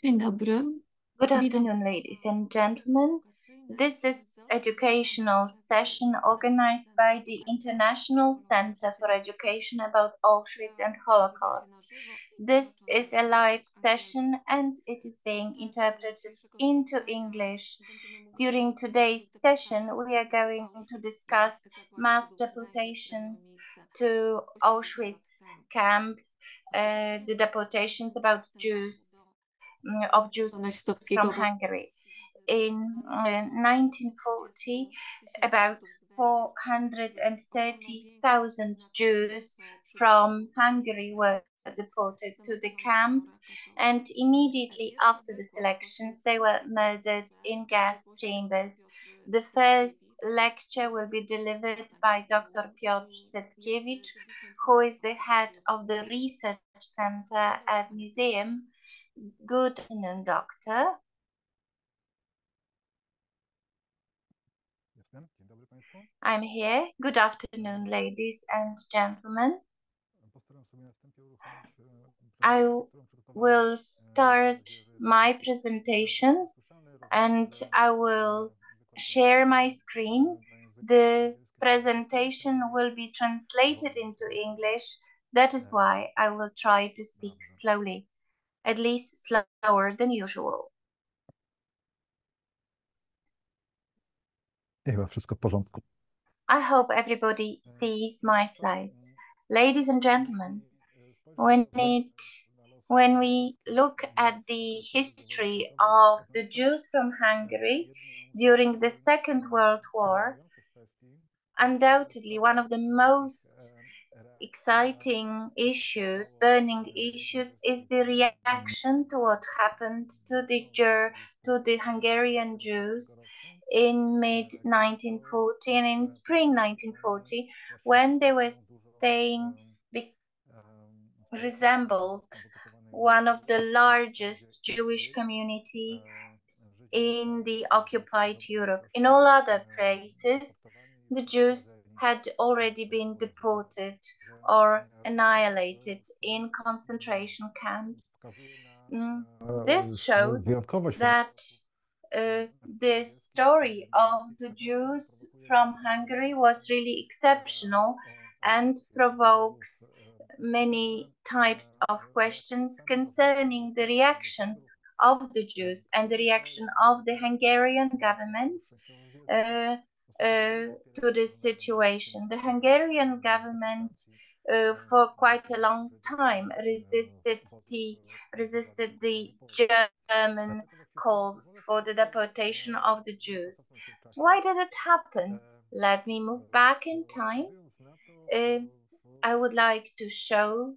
Dzień dobry. Good afternoon, ladies and gentlemen. This is educational session organized by the International Center for Education about Auschwitz and Holocaust. This is a live session and it is being interpreted into English. During today's session, we are going to discuss mass deportations to Auschwitz camp, the deportations about Jews from Hungary. In 1940, about 430,000 Jews from Hungary were deported to the camp, and immediately after the selections, they were murdered in gas chambers. The first lecture will be delivered by Dr. Piotr Setkiewicz, who is the head of the research center at museum. Good afternoon, doctor. I'm here. Good afternoon, ladies and gentlemen. I will start my presentation and I will share my screen. The presentation will be translated into English. That is why I will try to speak slowly, at least slower than usual. Chyba wszystko w porządku. I hope everybody sees my slides. Ladies and gentlemen, when we look at the history of the Jews from Hungary during the Second World War, undoubtedly one of the most exciting issues, burning issues, is the reaction to what happened to the Hungarian Jews in mid-1940 and in spring 1940, when they were resembled one of the largest Jewish communities in the occupied Europe. In all other places, the Jews had already been deported or annihilated in concentration camps. This shows that the story of the Jews from Hungary was really exceptional and provokes many types of questions concerning the reaction of the Jews and the reaction of the Hungarian government to this situation. The Hungarian government for quite a long time resisted the German calls for the deportation of the Jews. Why did it happen? Let me move back in time. I would like to show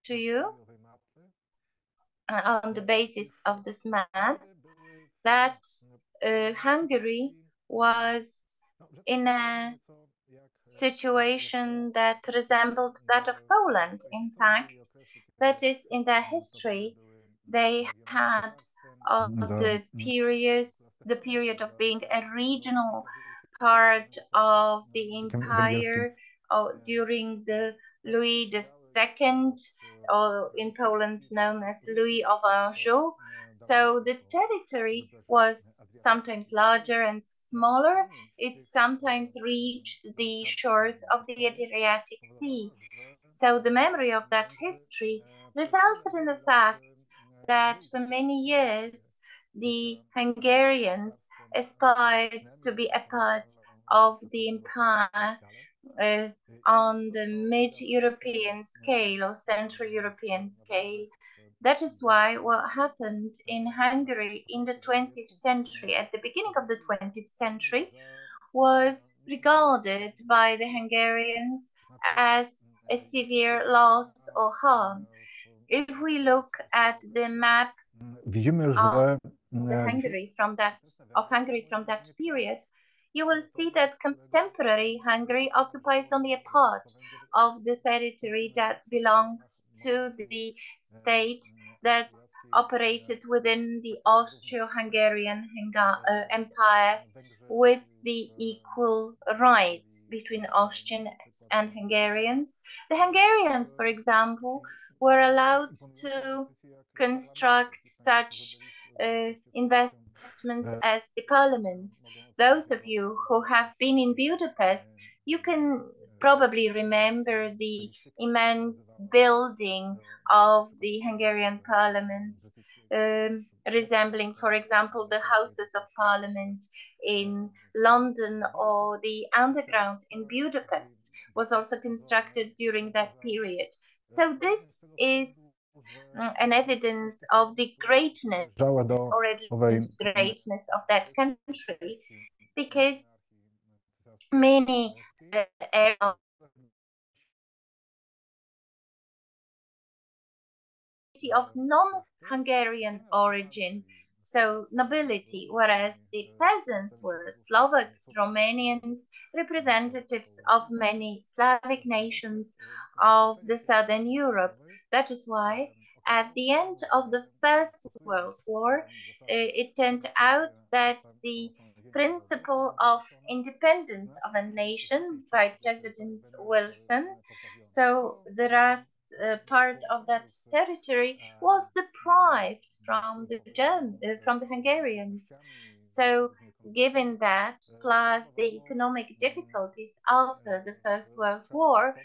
to you on the basis of this map that Hungary was in a situation that resembled that of Poland. In fact, that is, in their history, they had the period of being a regional part of the empire during the Louis II, or in Poland known as Louis of Anjou. So the territory was sometimes larger and smaller. It sometimes reached the shores of the Adriatic Sea. So the memory of that history resulted in the fact that for many years the Hungarians aspired to be a part of the empire on the mid-European scale or Central European scale. That is why what happened in Hungary in the 20th century, at the beginning of the 20th century, was regarded by the Hungarians as a severe loss or harm. If we look at the map of Hungary from that period, you will see that contemporary Hungary occupies only a part of the territory that belonged to the state that operated within the Austro-Hungarian Empire, with the equal rights between Austrians and Hungarians. The Hungarians, for example, were allowed to construct such investments as the parliament. Those of you who have been in Budapest, you can probably remember the immense building of the Hungarian parliament, resembling, for example, the Houses of Parliament in London, or the underground in Budapest was also constructed during that period. So this is an evidence of the greatness or alleged greatness of that country, because many areas of non-Hungarian origin, so nobility, whereas the peasants were Slovaks, Romanians, representatives of many Slavic nations of the Southern Europe. That is why at the end of the First World War, it turned out that the principle of independence of a nation by President Wilson, so the last part of that territory was deprived from from the Hungarians. So, given that, plus the economic difficulties after the First World War,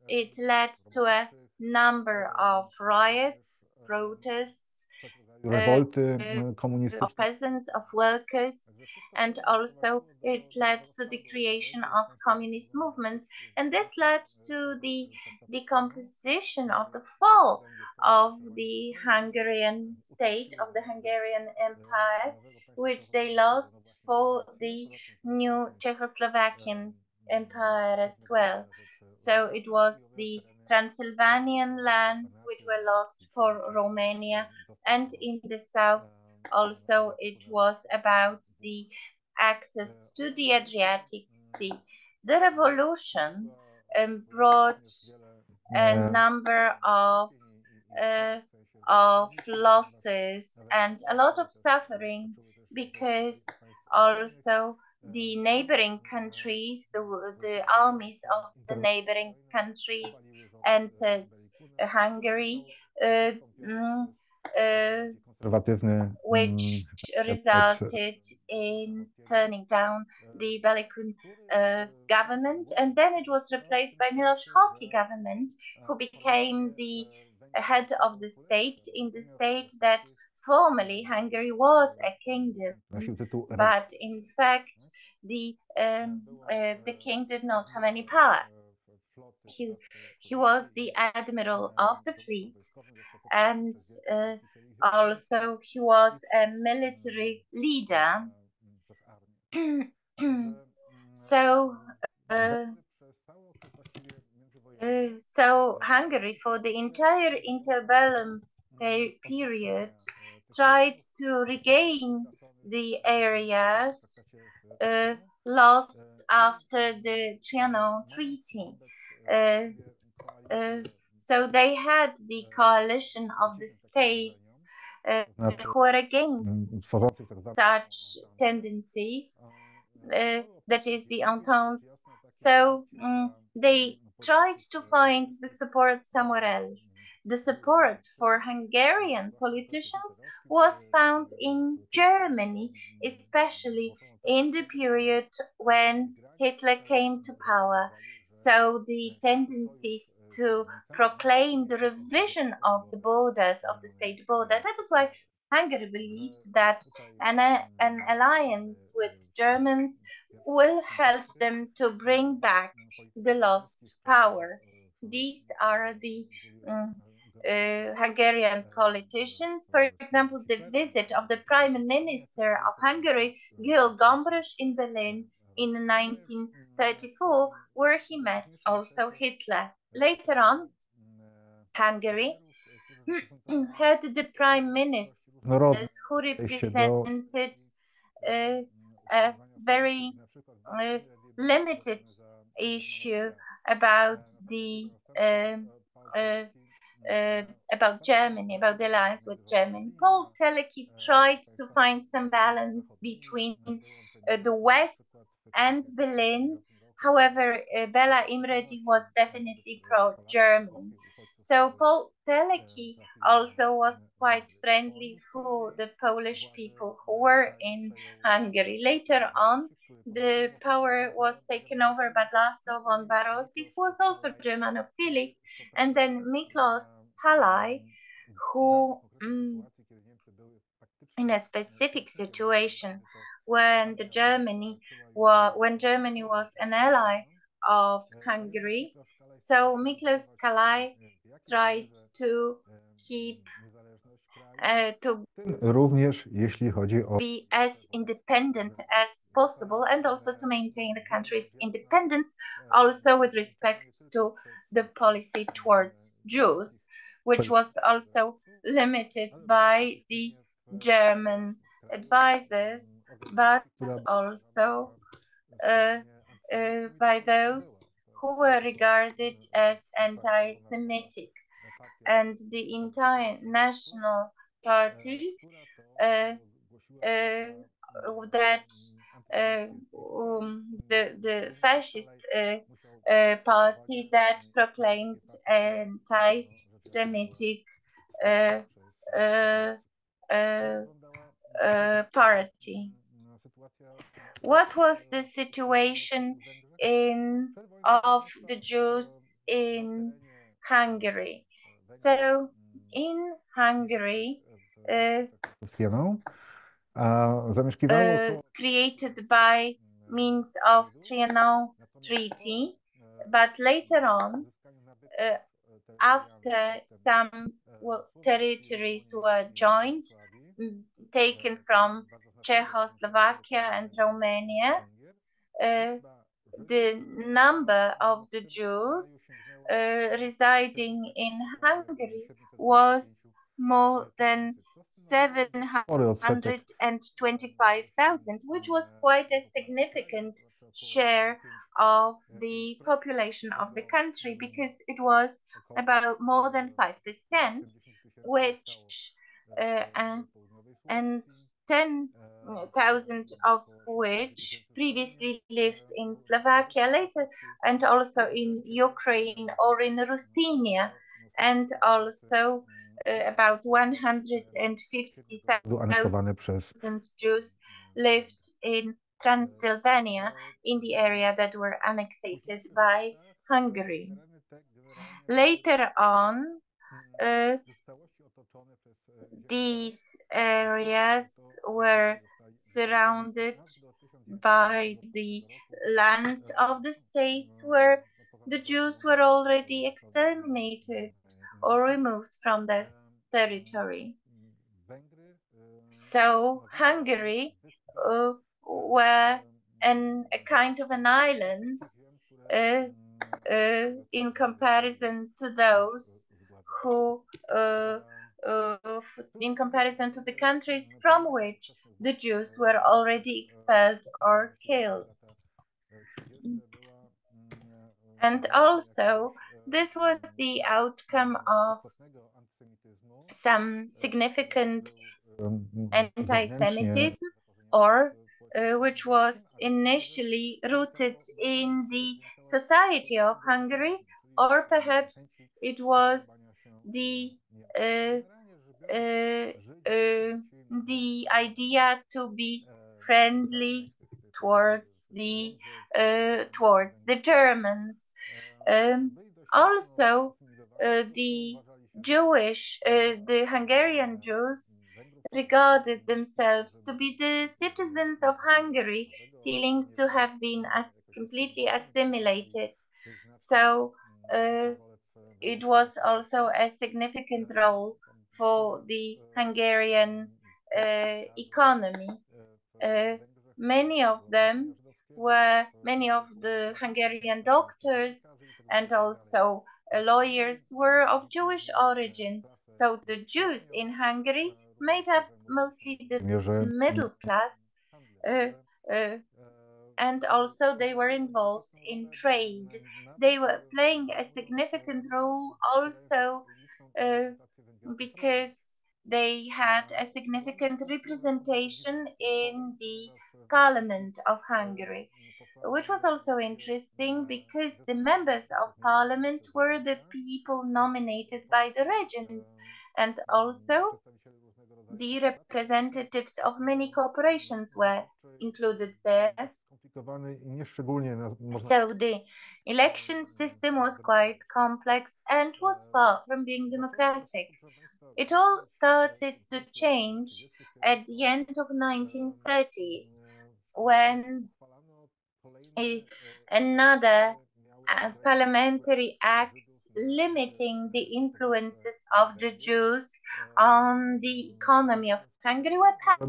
it led to a number of riots, protests, of peasants, of workers, and also it led to the creation of communist movement, and this led to the decomposition of the fall of the Hungarian state, of the Hungarian Empire, which they lost for the new Czechoslovakian Empire as well. So it was the Transylvanian lands which were lost for Romania, and in the south also it was about the access to the Adriatic Sea. The revolution brought a number of losses and a lot of suffering, because also the neighboring countries, the armies of the neighboring countries entered Hungary, uh, mm, which resulted in turning down the Velikun government, and then it was replaced by Miloš Hockey government, who became the head of the state in the state that formerly Hungary was a kingdom, but in fact the king did not have any power. He was the admiral of the fleet, and also he was a military leader. So so Hungary, for the entire interbellum period, tried to regain the areas lost after the Trianon Treaty. So they had the coalition of the states who were against such tendencies, that is the Entente. So they tried to find the support somewhere else. The support for Hungarian politicians was found in Germany, especially in the period when Hitler came to power. So the tendencies to proclaim the revision of the borders, of the state border, that is why Hungary believed that an alliance with Germans will help them to bring back the lost power. These are the Hungarian politicians. For example, the visit of the Prime Minister of Hungary, Gyula Gombros, in Berlin in 1934, where he met also Hitler. Later on, Hungary had the prime ministers who represented a very limited issue about the about Germany, about the alliance with Germany. Paul Teleki tried to find some balance between the West and Berlin. However, Bela Imredi was definitely pro-German. So Paul Teleki also was quite friendly for the Polish people who were in Hungary. Later on, the power was taken over by Laszlo von Barossi, who was also Germanophilic, and then Miklos Halai, who in a specific situation when Germany was an ally of Hungary. So Miklos Kalai tried to keep to również jeśli chodzi o be as independent as possible and also to maintain the country's independence, also with respect to the policy towards Jews, which was also limited by the German advisors, but also by those who were regarded as anti-Semitic. And the entire national party uh, that the fascist party that proclaimed anti-Semitic uh, uh, uh, party. What was the situation of the Jews in Hungary? So in Hungary, created by means of Trianon Treaty, but later on, after some territories were joined, taken from Czechoslovakia and Romania, the number of the Jews residing in Hungary was more than 725,000, which was quite a significant share of the population of the country because it was about more than 5%, which and 10,000 of which previously lived in Slovakia later, and also in Ukraine or in Ruthenia, and also about 150,000 Jews lived in Transylvania, in the area that were annexed by Hungary. Later on, these areas were surrounded by the lands of the states where the Jews were already exterminated or removed from this territory. So Hungary were a kind of an island in comparison to those who in comparison to the countries from which the Jews were already expelled or killed. And also, this was the outcome of some significant anti-Semitism, or which was initially rooted in the society of Hungary, or perhaps it was the idea to be friendly towards the Germans. Also, the Hungarian Jews regarded themselves to be the citizens of Hungary, feeling to have been completely assimilated. So it was also a significant role for the Hungarian economy. Many of the Hungarian doctors and also lawyers were of Jewish origin. So the Jews in Hungary made up mostly the middle class, and also they were involved in trade. They were playing a significant role also because they had a significant representation in the Parliament of Hungary. which was also interesting because the members of parliament were the people nominated by the regent, and also the representatives of many corporations were included there. So the election system was quite complex and was far from being democratic. It all started to change at the end of 1930s when another parliamentary act limiting the influences of the Jews on the economy of Hungary were passed.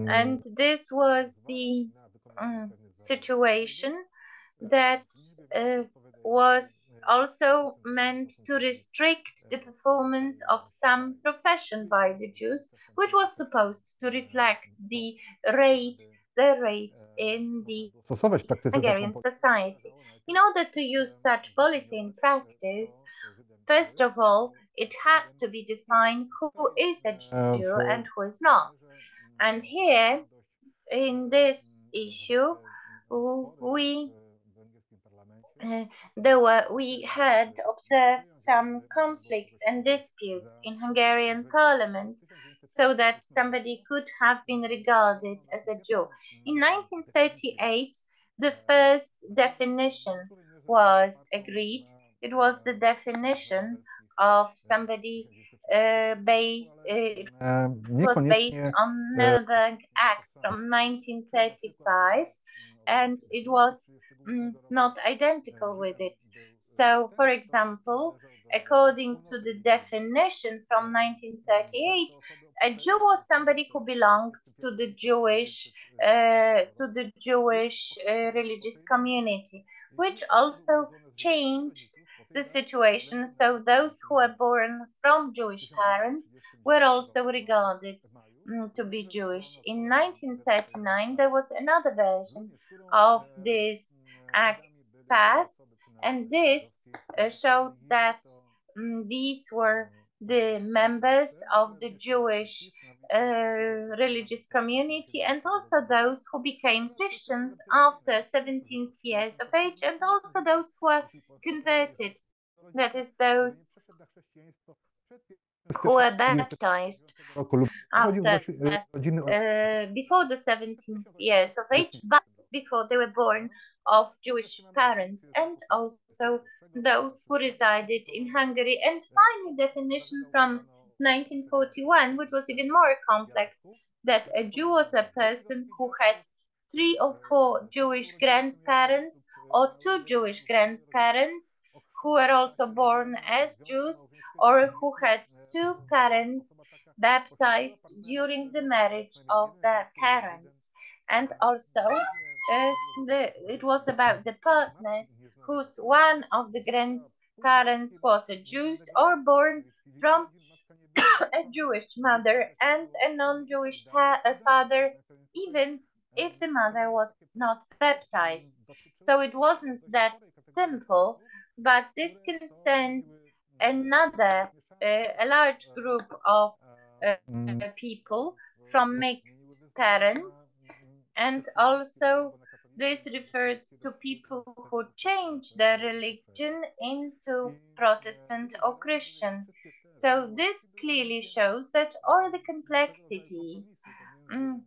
And this was the situation that was also meant to restrict the performance of some profession by the Jews, which was supposed to reflect the rate in the Hungarian society. In order to use such policy in practice, first of all, it had to be defined who is a Jew and who is not. And here, in this issue, we we had observed some conflicts and disputes in Hungarian parliament so that somebody could have been regarded as a Jew. In 1938, the first definition was agreed. It was the definition of somebody it was based on Nuremberg Act from 1935, and it was not identical with it. So, for example, according to the definition from 1938, a Jew was somebody who belonged to the Jewish religious community, which also changed the situation. So those who were born from Jewish parents were also regarded to be Jewish. In 1939, there was another version of this act passed, and this showed that these were the members of the Jewish religious community and also those who became Christians after 17 years of age, and also those who were converted, that is, those who were baptized after before the 17th years of age, but before they were born of Jewish parents, and also those who resided in Hungary. And finally, definition from 1941, which was even more complex, that a Jew was a person who had 3 or 4 Jewish grandparents or 2 Jewish grandparents who were also born as Jews, or who had 2 parents baptized during the marriage of their parents. And also, it was about the partners whose one of the grandparents was a Jew or born from a Jewish mother and a non-Jewish father, even if the mother was not baptized. So it wasn't that simple, but this concerned a large group of people from mixed parents, and also this referred to people who changed their religion into Protestant or Christian. So this clearly shows that all the complexities mm,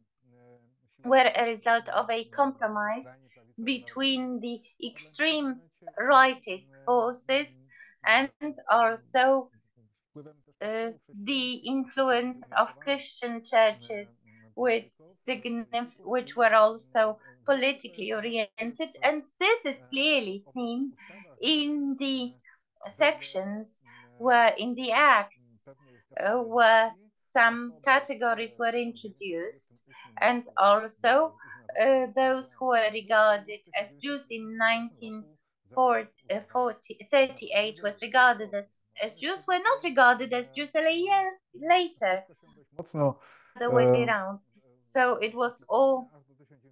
were a result of a compromise between the extreme rightist forces and also the influence of Christian churches which were also politically oriented, and this is clearly seen in the sections where in the acts where some categories were introduced, and also those who were regarded as Jews in 1938 was regarded as Jews were not regarded as Jews a year later, the way around. So it was all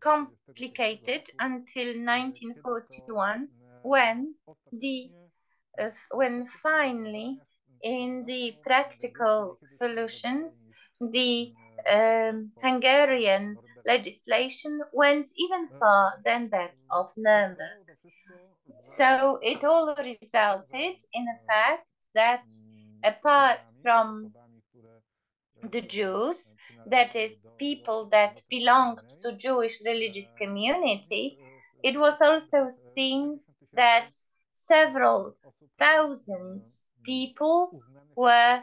complicated until 1941 when when finally in the practical solutions the Hungarian legislation went even further than that of Nuremberg. So it all resulted in the fact that apart from the Jews, that is, people that belonged to Jewish religious community, it was also seen that several thousand people were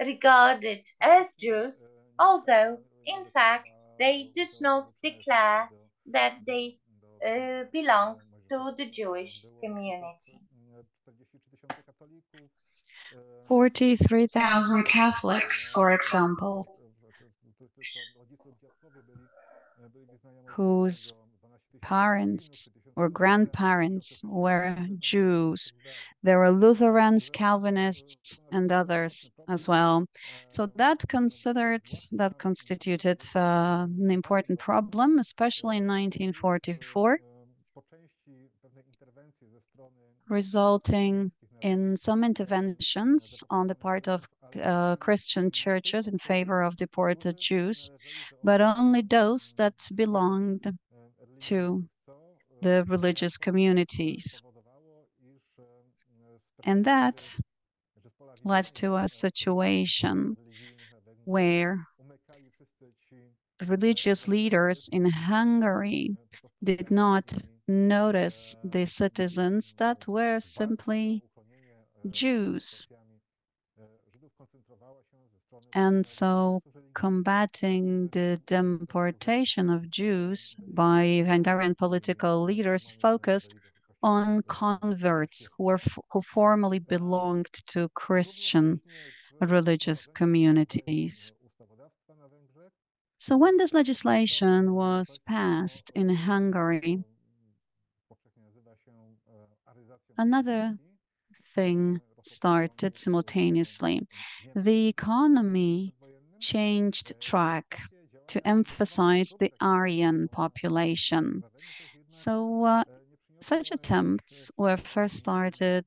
regarded as Jews, although in fact they did not declare that they belonged to the Jewish community. 43,000 Catholics, for example, whose parents or grandparents were Jews. There were Lutherans, Calvinists, and others as well. So that constituted an important problem, especially in 1944, resulting in some interventions on the part of Christian churches in favor of deported Jews, but only those that belonged to the religious communities. And that led to a situation where religious leaders in Hungary did not notice the citizens that were simply Jews. And so combating the deportation of Jews by Hungarian political leaders focused on converts who formerly belonged to Christian religious communities. So when this legislation was passed in Hungary, another thing started simultaneously. The economy changed track to emphasize the Aryan population. So such attempts were first started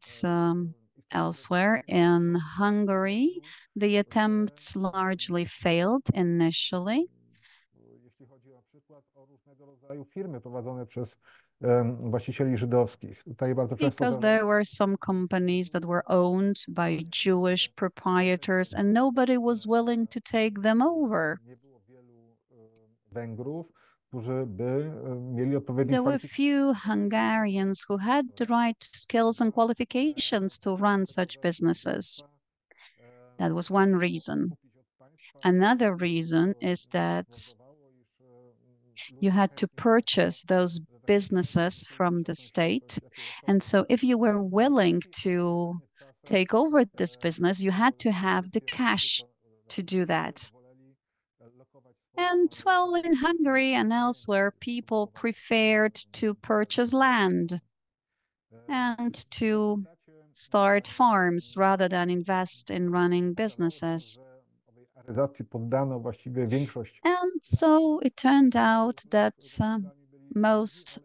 elsewhere in Hungary. The attempts largely failed initially. Because there were some companies that were owned by Jewish proprietors and nobody was willing to take them over. There were few Hungarians who had the right skills and qualifications to run such businesses. That was one reason. Another reason is that you had to purchase those businesses from the state. And so if you were willing to take over this business, you had to have the cash to do that. And well, in Hungary and elsewhere, people preferred to purchase land and to start farms rather than invest in running businesses. And so it turned out that most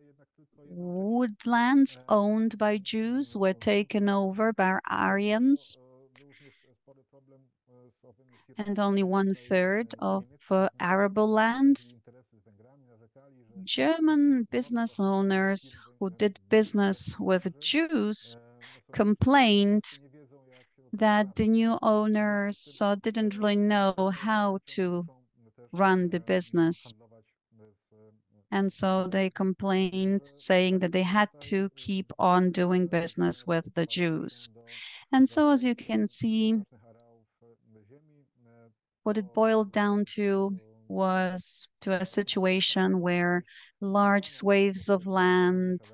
woodlands owned by Jews were taken over by Aryans, and only 1/3 of arable land. German business owners who did business with Jews complained that the new owners didn't really know how to run the business. And so they complained, saying that they had to keep on doing business with the Jews. And so, as you can see, what it boiled down to was to a situation where large swathes of land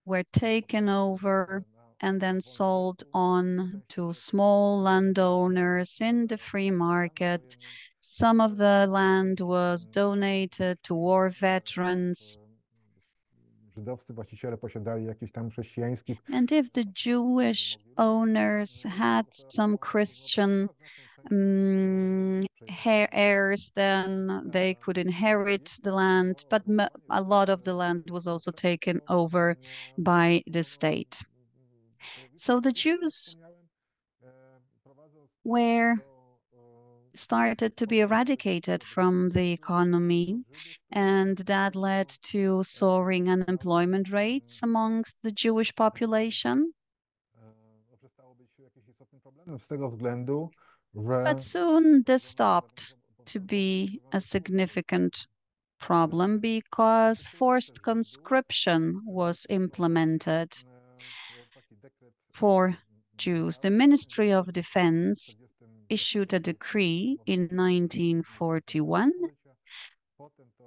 were taken over and then sold on to small landowners in the free market. Some of the land was donated to war veterans. And if the Jewish owners had some Christian heirs, then they could inherit the land, but a lot of the land was also taken over by the state. So the Jews were started to be eradicated from the economy, and that led to soaring unemployment rates amongst the Jewish population. Z tego względu, że But soon this stopped to be a significant problem because forced conscription was implemented for Jews. The Ministry of Defense issued a decree in 1941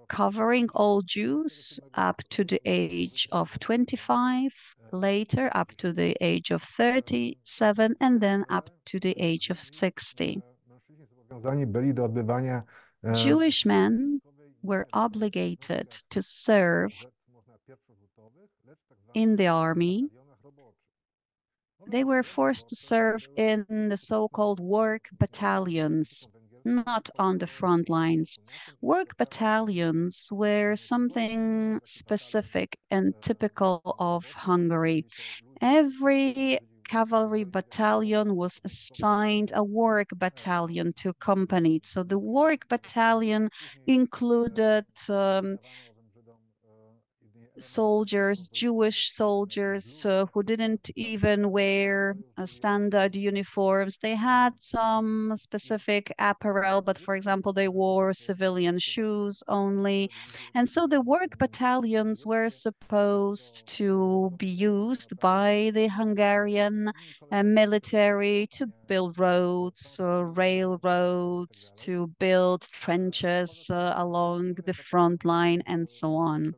covering all Jews up to the age of 25, later up to the age of 37, and then up to the age of 60. zobowiązani byli do odbywania Jewish men were obligated to serve in the army. They were forced to serve in the so-called work battalions, not on the front lines. Work battalions were something specific and typical of Hungary. Every cavalry battalion was assigned a work battalion to accompany it. So the work battalion included soldiers, Jewish soldiers who didn't even wear standard uniforms. They had some specific apparel, but for example, they wore civilian shoes only. And so the work battalions were supposed to be used by the Hungarian military to build roads, railroads, to build trenches along the front line, and so on.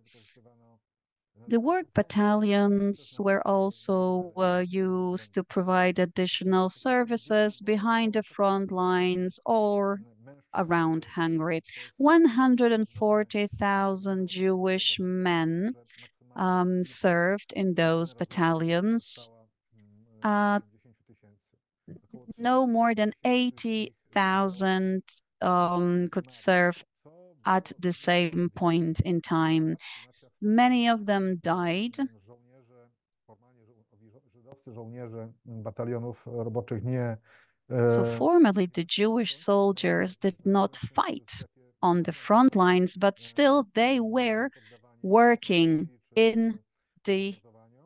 The work battalions were also used to provide additional services behind the front lines or around Hungary. 140,000 Jewish men served in those battalions. No more than 80,000 could serve at the same point in time. Many of them died. So formally, the Jewish soldiers did not fight on the front lines, but still they were working in the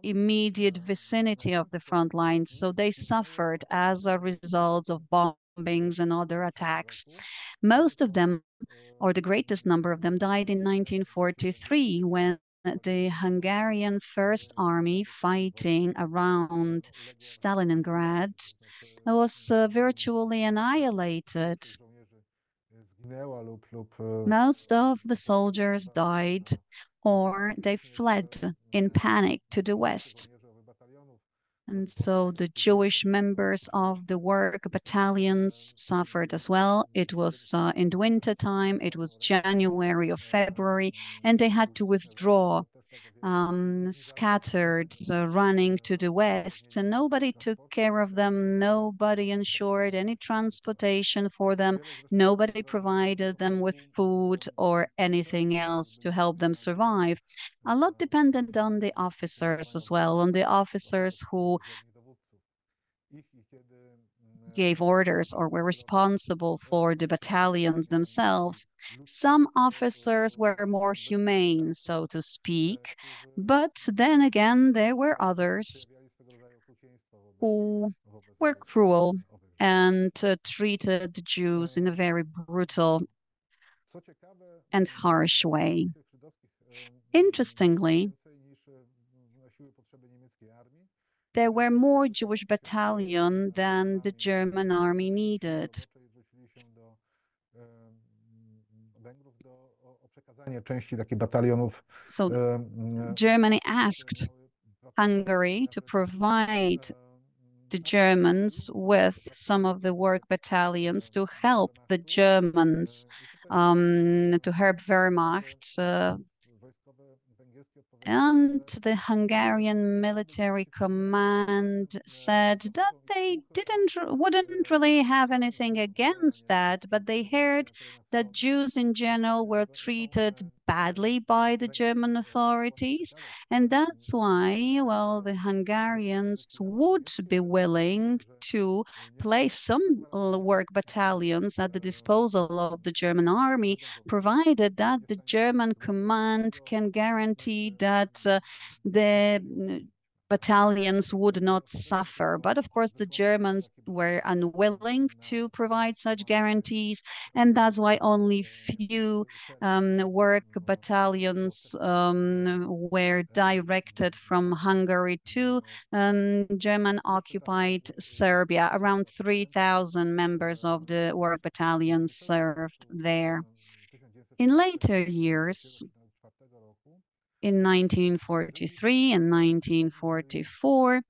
immediate vicinity of the front lines. So they suffered as a result of bombings and other attacks. Most of them, or the greatest number of them, died in 1943 when the Hungarian First Army fighting around Stalingrad was virtually annihilated. Most of the soldiers died or they fled in panic to the west. And so the Jewish members of the work battalions suffered as well. It was in the winter time, it was January or February, and they had to withdraw, scattered, running to the west, and nobody took care of them. Nobody ensured any transportation for them. Nobody provided them with food or anything else to help them survive. A lot depended on the officers as well, on the officers who gave orders or were responsible for the battalions themselves. Some officers were more humane, so to speak, but then again, there were others who were cruel and treated the Jews in a very brutal and harsh way. Interestingly, there were more Jewish battalions than the German army needed. So Germany asked Hungary to provide the Germans with some of the work battalions to help the Germans, to help Wehrmacht, and the Hungarian military command said that they wouldn't really have anything against that, but they heard that Jews in general were treated badly by the German authorities. And that's why, well, the Hungarians would be willing to place some work battalions at the disposal of the German army, provided that the German command can guarantee that the battalions would not suffer. But of course, the Germans were unwilling to provide such guarantees, and that's why only few work battalions were directed from Hungary to German-occupied Serbia. Around 3,000 members of the work battalions served there. In later years, in 1943 and 1944,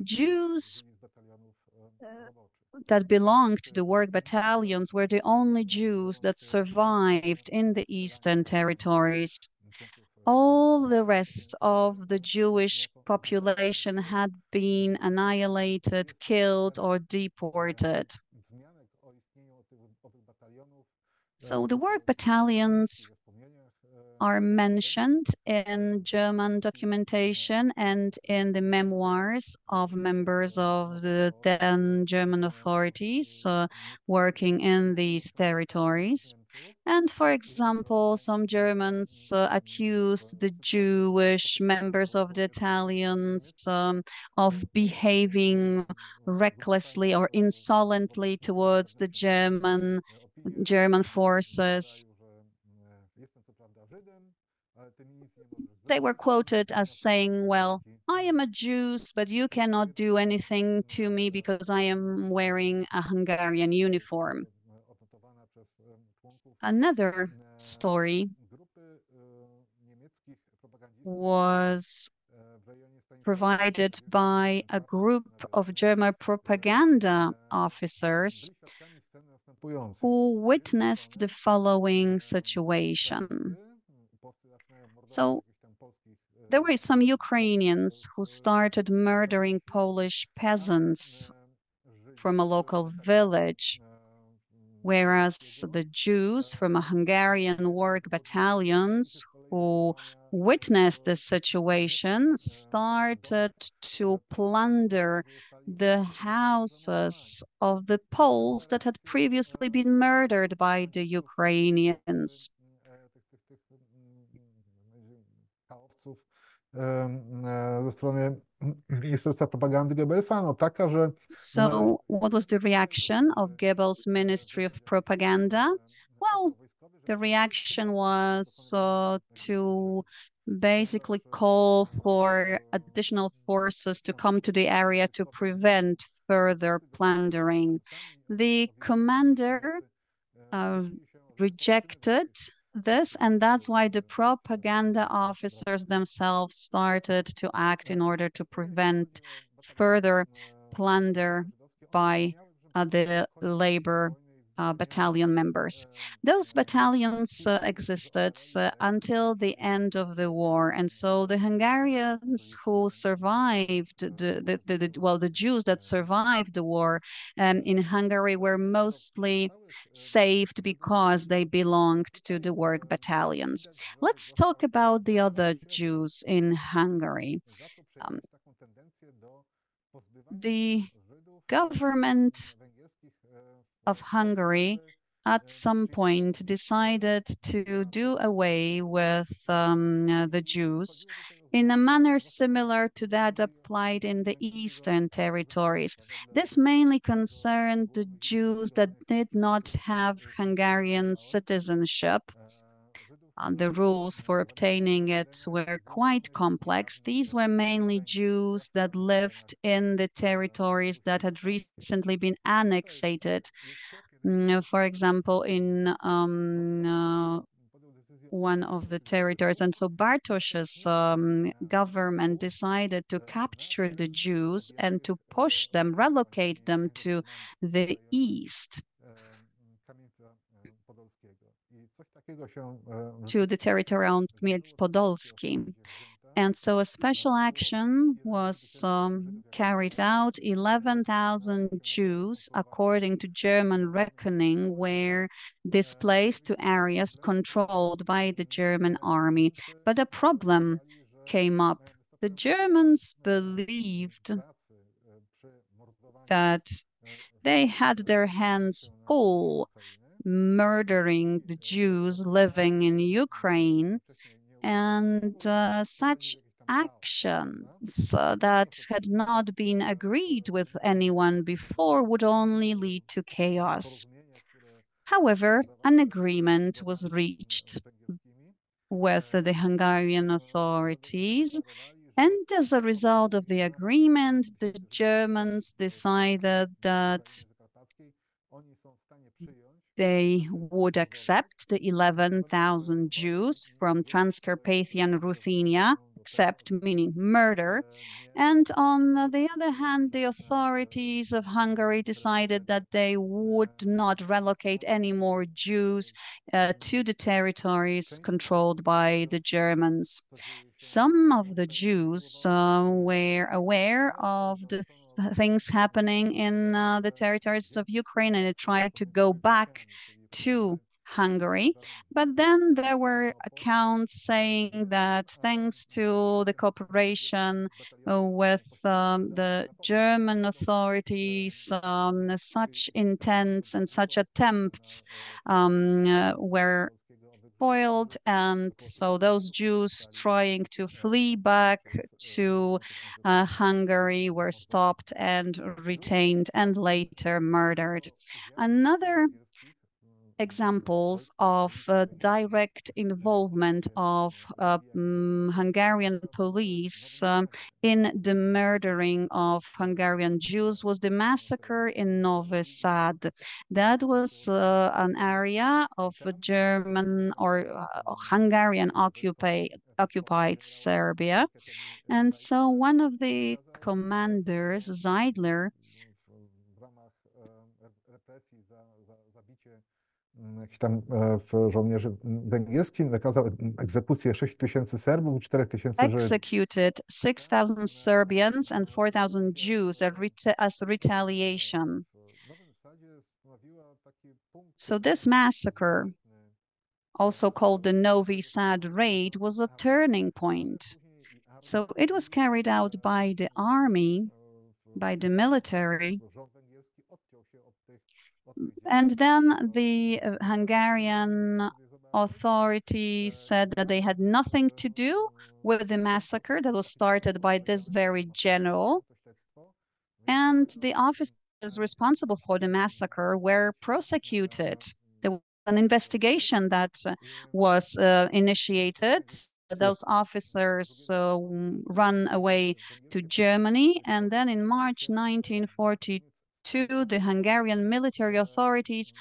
Jews that belonged to the work battalions were the only Jews that survived in the Eastern territories. All the rest of the Jewish population had been annihilated, killed, or deported. So the work battalions are mentioned in German documentation and in the memoirs of members of the then German authorities working in these territories. And for example, some Germans accused the Jewish members of the Italians of behaving recklessly or insolently towards the German forces. They were quoted as saying, well, I am a Jew, but you cannot do anything to me because I am wearing a Hungarian uniform. Another story was provided by a group of German propaganda officers who witnessed the following situation. So there were some Ukrainians who started murdering Polish peasants from a local village, whereas the Jews from a Hungarian work battalions who witnessed this situation started to plunder the houses of the Poles that had previously been murdered by the Ukrainians. Ze strony Ministerstwa Propagandy Goebbelsa, no taka, że... So what was the reaction of Goebbels' Ministry of Propaganda? Well, the reaction was to basically call for additional forces to come to the area to prevent further plundering. The commander rejected this, and that's why the propaganda officers themselves started to act in order to prevent further plunder by the labor battalion members. Those battalions existed until the end of the war, and so the Hungarians who survived, the Jews that survived the war in Hungary were mostly saved because they belonged to the work battalions. Let's talk about the other Jews in Hungary. The government of Hungary at some point decided to do away with the Jews in a manner similar to that applied in the Eastern territories. This mainly concerned the Jews that did not have Hungarian citizenship. The rules for obtaining it were quite complex. These were mainly Jews that lived in the territories that had recently been annexated. For example, in one of the territories. And so Bartosz's government decided to capture the Jews and to push them, relocate them to the east, to the territory around Kmiec Podolski. And so a special action was carried out. 11,000 Jews, according to German reckoning, were displaced to areas controlled by the German army. But a problem came up. The Germans believed that they had their hands full murdering the Jews living in Ukraine, and such actions that had not been agreed with anyone before would only lead to chaos. However, an agreement was reached with the Hungarian authorities, and as a result of the agreement, the Germans decided that they would accept the 11,000 Jews from Transcarpathian Ruthenia, accept meaning murder. And on the other hand, the authorities of Hungary decided that they would not relocate any more Jews to the territories controlled by the Germans. Some of the Jews were aware of the things happening in the territories of Ukraine, and they tried to go back to Hungary. But then there were accounts saying that thanks to the cooperation with the German authorities, such intents and such attempts were foiled, and so those Jews trying to flee back to Hungary were stopped and retained and later murdered. Another examples of direct involvement of Hungarian police in the murdering of Hungarian Jews was the massacre in Novi Sad. That was an area of German or Hungarian occupied Serbia. And so one of the commanders, Zeidler, jakiś tam żołnierzy węgierskich nakazał egzekucję 6,000 Serbów, 4,000 Żydów. Executed 6,000 Serbians and 4,000 Jews as retaliation. So this massacre, also called the Novi Sad raid, was a turning point. So it was carried out by the army, by the military, and then the Hungarian authorities said that they had nothing to do with the massacre that was started by this very general, and the officers responsible for the massacre were prosecuted. There was an investigation that was initiated. Those officers run away to Germany, and then in March 1942, the Hungarian military authorities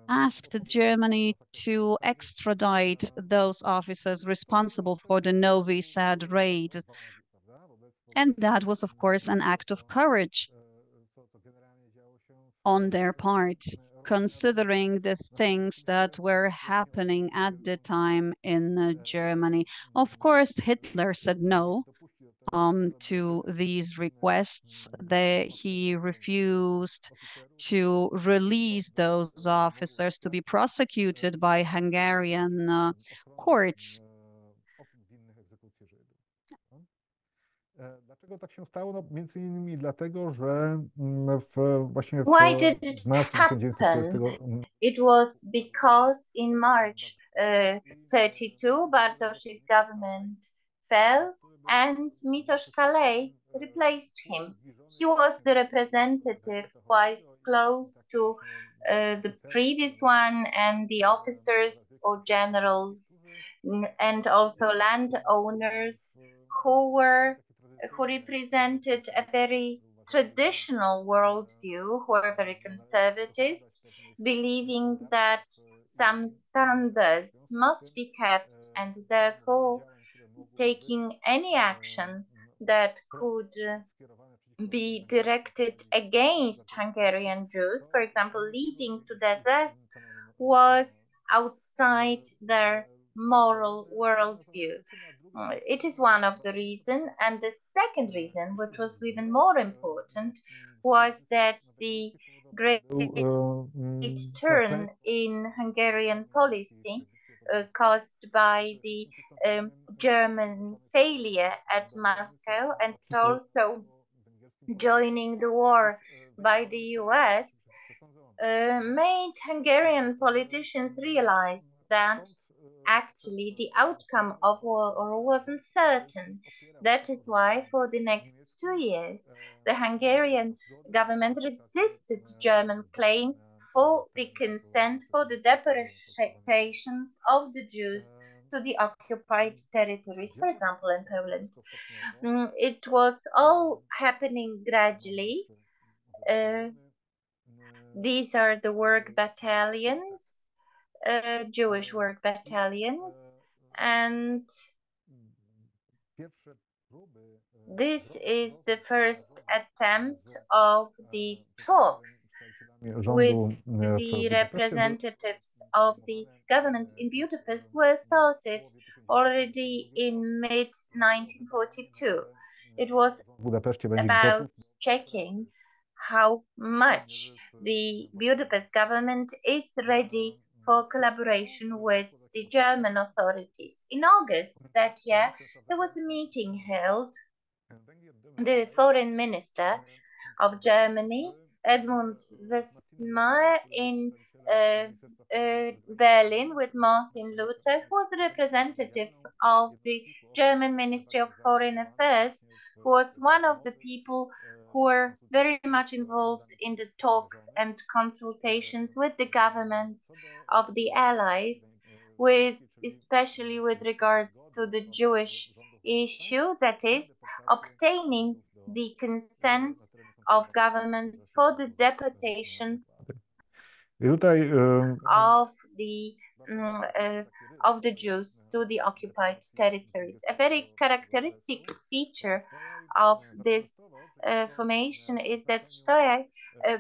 asked Germany to extradite those officers responsible for the Novi Sad raid. And that was, of course, an act of courage on their part, considering the things that were happening at the time in Germany. Of course, Hitler said no to these requests. He refused to release those officers to be prosecuted by Hungarian courts. Dlaczego tak się stało? No, między innymi dlatego, że Why did it happen? It was because in March 32, Bartoszy's government fell and Miłosz Kalej replaced him. He was the representative quite close to the previous one, and the officers or generals and also landowners who represented a very traditional worldview, who were very conservatist, believing that some standards must be kept, and therefore taking any action that could be directed against Hungarian Jews, for example, leading to their death, was outside their moral worldview. It is one of the reasons, and the second reason, which was even more important, was that the great turn in Hungarian policy caused by the German failure at Moscow and also joining the war by the US made Hungarian politicians realize that actually the outcome of war wasn't certain. That is why for the next 2 years, the Hungarian government resisted German claims for the consent for the deportations of the Jews to the occupied territories, for example, in Poland. It was all happening gradually. These are the work battalions, Jewish work battalions, and this is the first attempt of the talks with the representatives of the government in Budapest were started already in mid-1942. It was about checking how much the Budapest government is ready for collaboration with the German authorities. In August that year, there was a meeting held. The foreign minister of Germany, Edmund Westmeyer, in Berlin with Martin Luther, who was a representative of the German Ministry of Foreign Affairs, who was one of the people who were very much involved in the talks and consultations with the governments of the Allies, especially with regards to the Jewish issue, that is, obtaining the consent of governments for the deportation of the Jews to the occupied territories. A very characteristic feature of this formation is that Stoyer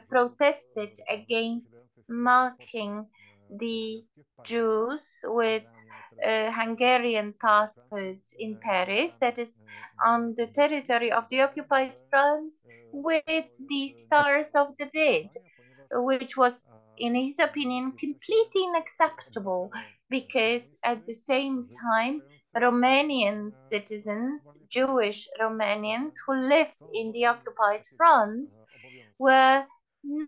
protested against marking the Jews with Hungarian passports in Paris, that is on the territory of the occupied France, with the Stars of David, which was, in his opinion, completely unacceptable because at the same time, Romanian citizens, Jewish Romanians who lived in the occupied France, were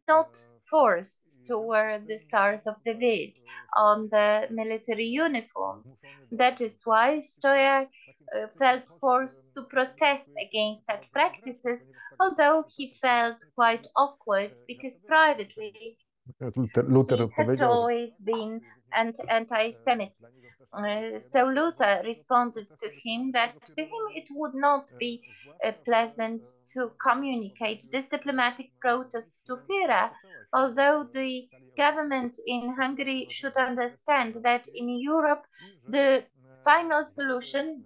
not forced to wear the Stars of David on the military uniforms. That is why Stoyer felt forced to protest against such practices, although he felt quite awkward because privately he had always been anti-Semitic. So Luther responded to him that to him it would not be pleasant to communicate this diplomatic protest to Führer, although the government in Hungary should understand that in Europe the final solution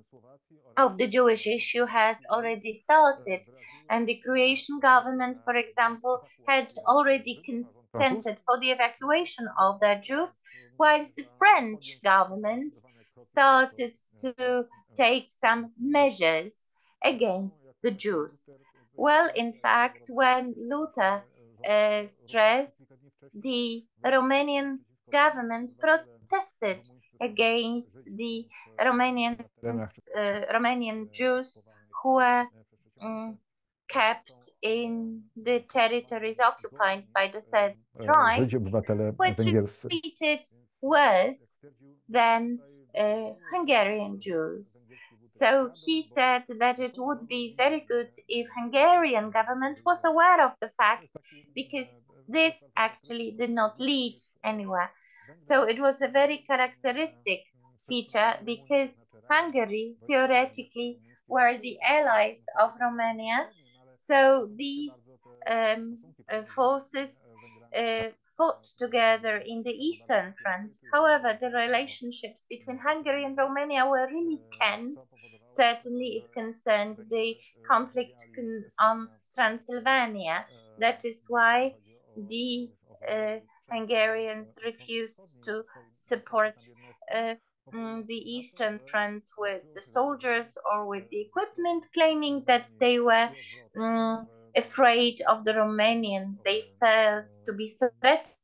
of the Jewish issue has already started, and the Croatian government, for example, had already consented for the evacuation of their Jews, whilst the French government started to take some measures against the Jews. Well, in fact, when Luther stressed, the Romanian government protested against the Romanian Jews who were kept in the territories occupied by the Third Reich, were treated worse than Hungarian Jews. So he said that it would be very good if Hungarian government was aware of the fact, because this actually did not lead anywhere. So it was a very characteristic feature because Hungary theoretically were the allies of Romania. So these forces fought together in the Eastern Front. However, the relationships between Hungary and Romania were really tense. Certainly, it concerned the conflict on Transylvania. That is why the Hungarians refused to support the Eastern Front with the soldiers or with the equipment, claiming that they were afraid of the Romanians. They felt to be threatened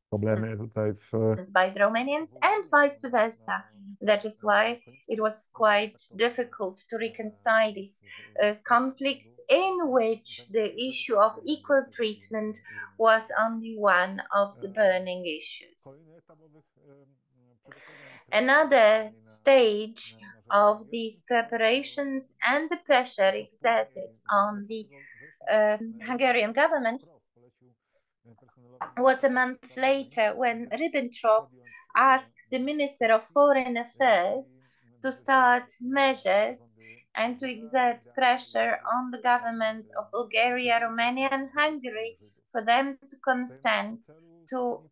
by the Romanians and vice versa. That is why it was quite difficult to reconcile these conflicts, in which the issue of equal treatment was only one of the burning issues. Another stage of these preparations and the pressure exerted on the Hungarian government was a month later, when Ribbentrop asked the Minister of Foreign Affairs to start measures and to exert pressure on the governments of Bulgaria, Romania, and Hungary for them to consent to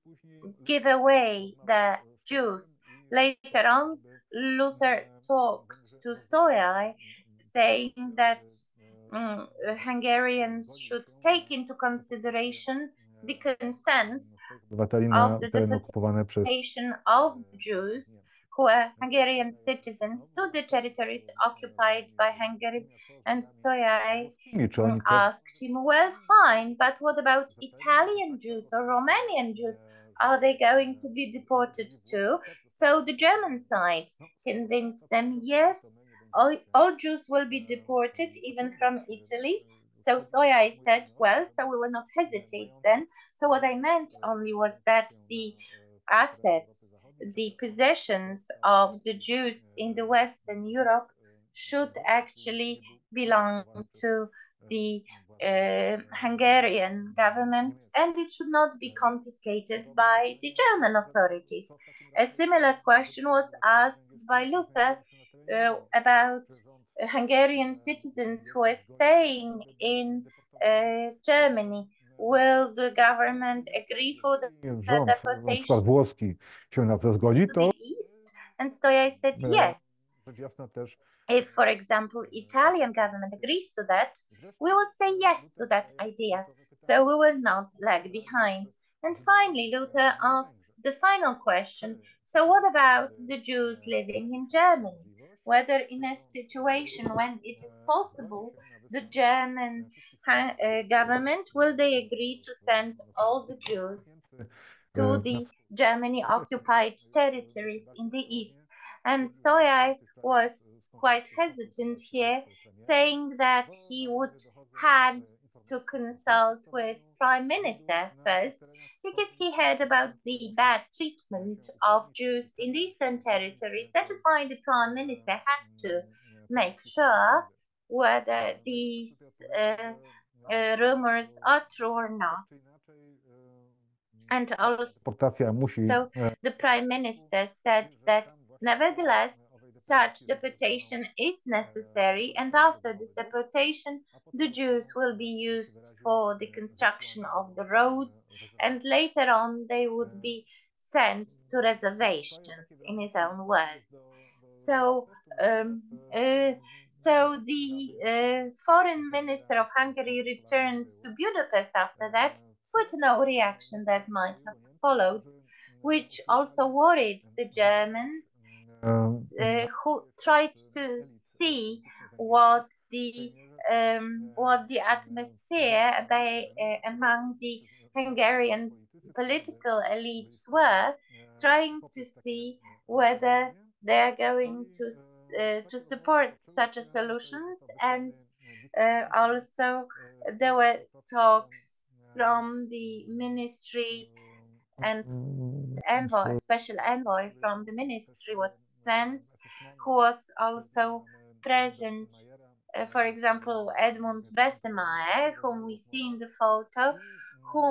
give away the Jews. Later on, Luther talked to Stoyan, saying that Hungarians should take into consideration the consent of the deportation of Jews who were Hungarian citizens to the territories occupied by Hungary. And Stoyan asked him, well, fine, but what about Italian Jews or Romanian Jews? Are they going to be deported too? So the German side convinced them, yes, all Jews will be deported, even from Italy. So Stoyan said, well, so we will not hesitate then. So what I meant only was that the assets, the possessions of the Jews in the Western Europe should actually belong to the Hungarian government, and it should not be confiscated by the German authorities. A similar question was asked by Luther about Hungarian citizens who are staying in Germany. Will the government agree for the deportation to the east? And Stoyan said yes. If, for example, Italian government agrees to that, we will say yes to that idea, so we will not lag behind. And finally, Luther asked the final question, so what about the Jews living in Germany? Whether in a situation when it is possible, the German government, will they agree to send all the Jews to the Germany occupied territories in the east? And Stoyan was quite hesitant here, saying that he would have to consult with Prime Minister first, because he heard about the bad treatment of Jews in the eastern territories. That is why the Prime Minister had to make sure whether these rumors are true or not. And also, the Prime Minister said that nevertheless, such deportation is necessary, and after this deportation, the Jews will be used for the construction of the roads, and later on they would be sent to reservations, in his own words. So, the Foreign Minister of Hungary returned to Budapest after that, with no reaction that might have followed, which also worried the Germans, who tried to see what the atmosphere among the Hungarian political elites were, trying to see whether they are going to support such a solutions. And also there were talks from the ministry, and envoy, special envoy from the ministry was sent, who was also present. For example, Edmund Bessemeyer, whom we see in the photo, who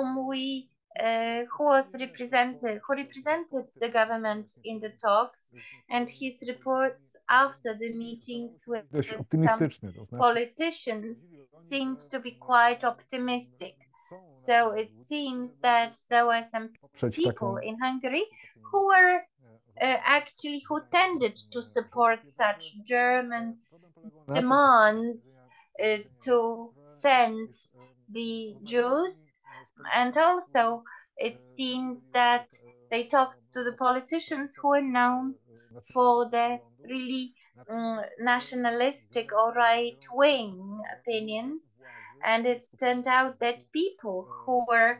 represented the government in the talks, and his reports after the meetings with some politicians seemed to be quite optimistic. So it seems that there were some people in Hungary who were who tended to support such German demands to send the Jews. And also it seems that they talked to the politicians who were known for the really nationalistic or right-wing opinions, and it turned out that people who were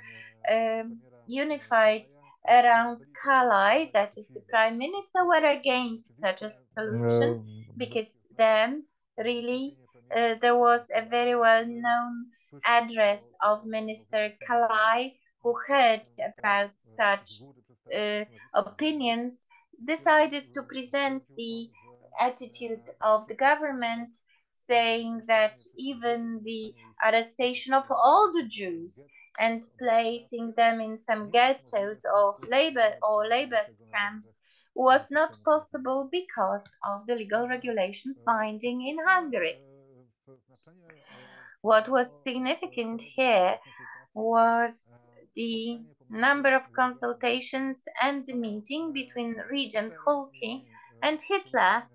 unified around Kalai, that is the prime minister, were against such a solution, because then really there was a very well-known address of Minister Kalai, who heard about such opinions, decided to present the attitude of the government, saying that even the arrestation of all the Jews and placing them in some ghettos of labor camps was not possible because of the legal regulations binding in Hungary. What was significant here was the number of consultations and the meeting between Regent Holke and Hitler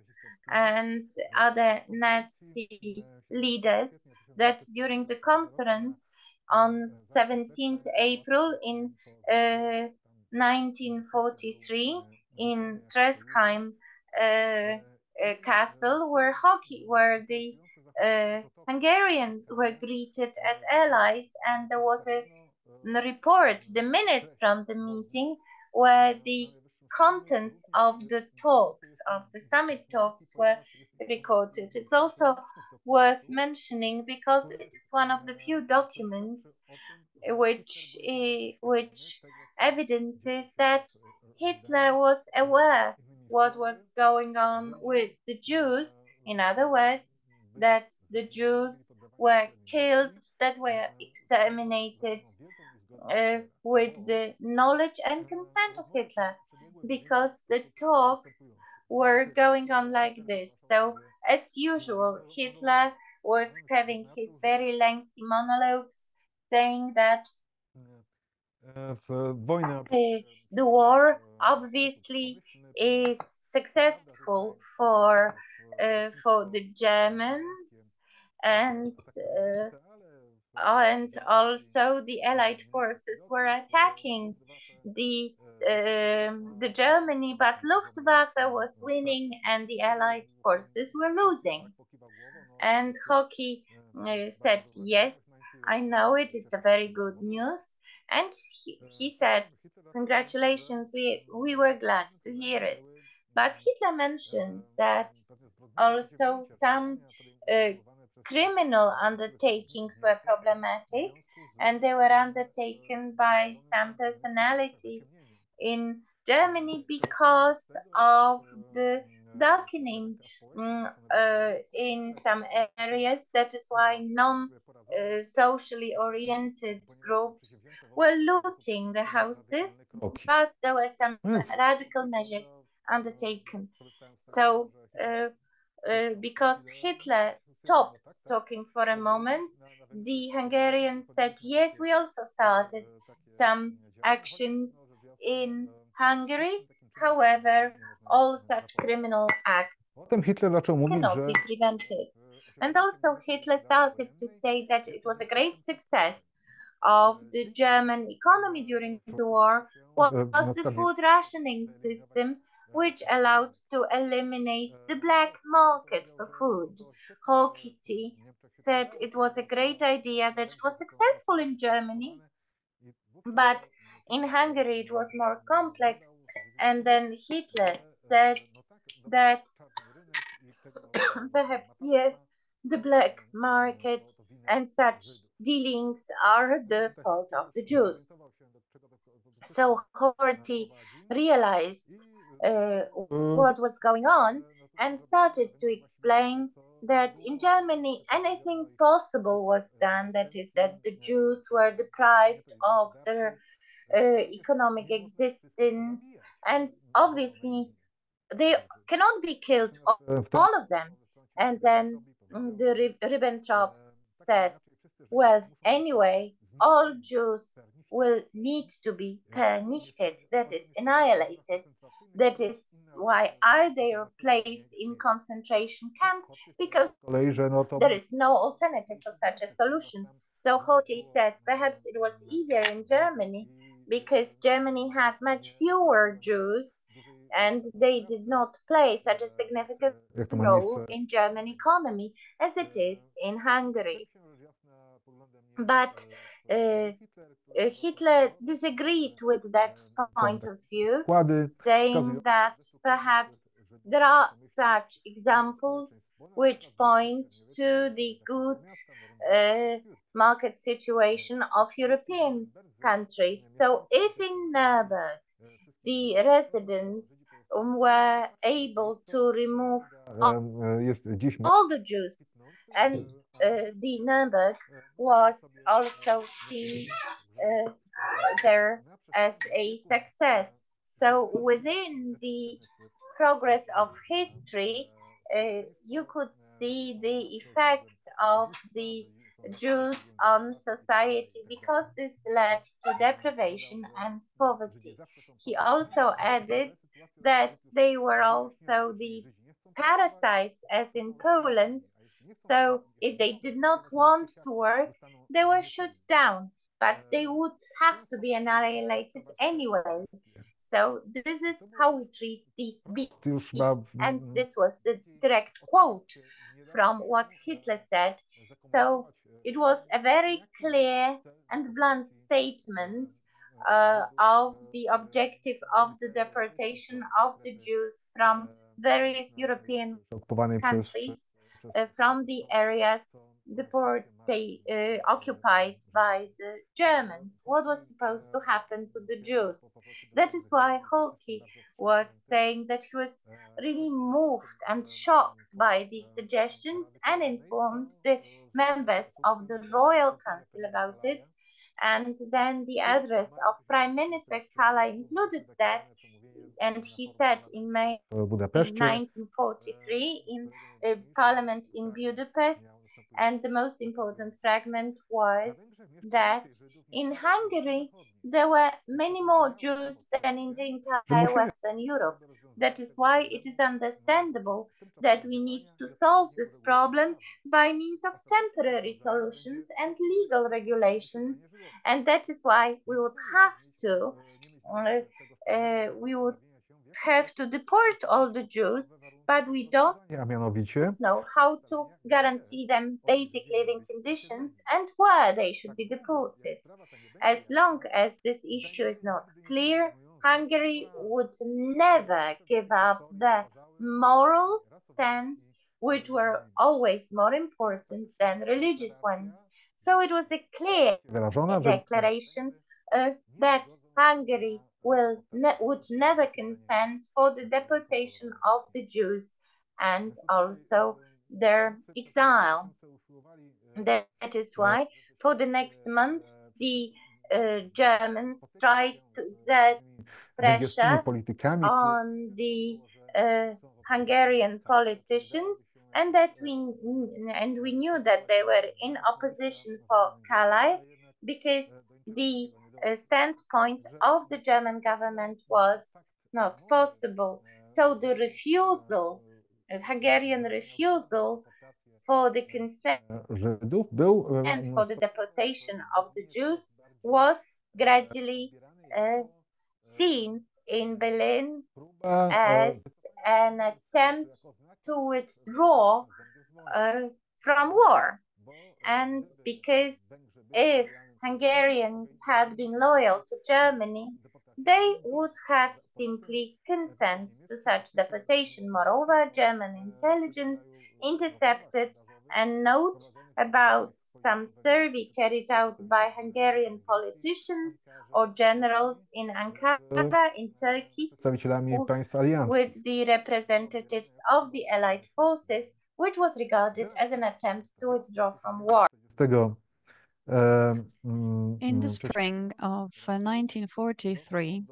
and other Nazi leaders, that during the conference on 17th April in 1943 in Tresheim Castle, where the Hungarians were greeted as allies, and there was a report, the minutes from the meeting, where the contents of the talks, of the summit talks, were recorded. It's also worth mentioning because it is one of the few documents which evidences that Hitler was aware what was going on with the Jews. In other words, that the Jews were killed, that were exterminated with the knowledge and consent of Hitler, because the talks were going on like this. So, as usual, Hitler was having his very lengthy monologues saying that the war obviously is successful for the Germans, and also the Allied forces were attacking the Germany, but Luftwaffe was winning and the Allied forces were losing. And Hockey said, yes, I know it, it's a very good news. And he said, congratulations, we were glad to hear it. But Hitler mentioned that also some criminal undertakings were problematic, and they were undertaken by some personalities in Germany because of the darkening in some areas. That is why non-socially oriented groups were looting the houses, but there were some radical measures undertaken. So because Hitler stopped talking for a moment, the Hungarians said, yes, we also started some actions in Hungary. However, all such criminal acts cannot be prevented. And also Hitler started to say that it was a great success of the German economy during the war was the food rationing system, which allowed to eliminate the black market for food. Holkity said it was a great idea, that it was successful in Germany, but in Hungary it was more complex. And then Hitler said that perhaps, yes, the black market and such dealings are the fault of the Jews. So Horthy realized what was going on and started to explain that in Germany anything possible was done, that is, that the Jews were deprived of their economic existence, and obviously they cannot be killed, all of them. And then the Ribbentrop said, well, anyway, all Jews will need to be vernichted, that is, annihilated. That is why are they placed in concentration camp, because there is no alternative for such a solution. So Hoti said perhaps it was easier in Germany because Germany had much fewer Jews and they did not play such a significant role in German economy as it is in Hungary. But Hitler disagreed with that point of view, saying that perhaps there are such examples which point to the good market situation of European countries. So if in Nuremberg the residents were able to remove all the Jews, and the Nuremberg was also seen there as a success. So within the progress of history, you could see the effect of the Jews on society because this led to deprivation and poverty. He also added that they were also the parasites, as in Poland. So if they did not want to work, they were shut down, but they would have to be annihilated anyway. So this is how we treat these beasts. And this was the direct quote from what Hitler said. So it was a very clear and blunt statement of the objective of the deportation of the Jews from various European countries, from the areas occupied by the Germans. What was supposed to happen to the Jews? That is why Holke was saying that he was really moved and shocked by these suggestions and informed the members of the Royal Council about it. And then the address of Prime Minister Kala included that, and he said in May 1943 in Parliament in Budapest, and the most important fragment was that in Hungary there were many more Jews than in the entire Western Europe. That is why it is understandable that we need to solve this problem by means of temporary solutions and legal regulations, and that is why we would have to deport all the Jews, but we don't know how to guarantee them basic living conditions and where they should be deported. As long as this issue is not clear, Hungary would never give up the moral stand, which were always more important than religious ones. So it was a clear declaration that Hungary would never consent for the deportation of the Jews and also their exile. That is why for the next months the Germans tried to exert pressure on the Hungarian politicians, and we knew that they were in opposition for Kala because the standpoint of the German government was not possible. So the Hungarian refusal for the consent and for the deportation of the Jews was gradually seen in Berlin as an attempt to withdraw from war. And because if Hungarians had been loyal to Germany, they would have simply consent to such deportation. Moreover, German intelligence intercepted a note about some survey carried out by Hungarian politicians or generals in Ankara, in Turkey, with the representatives of the Allied forces, which was regarded as an attempt to withdraw from war. In the spring of 1943,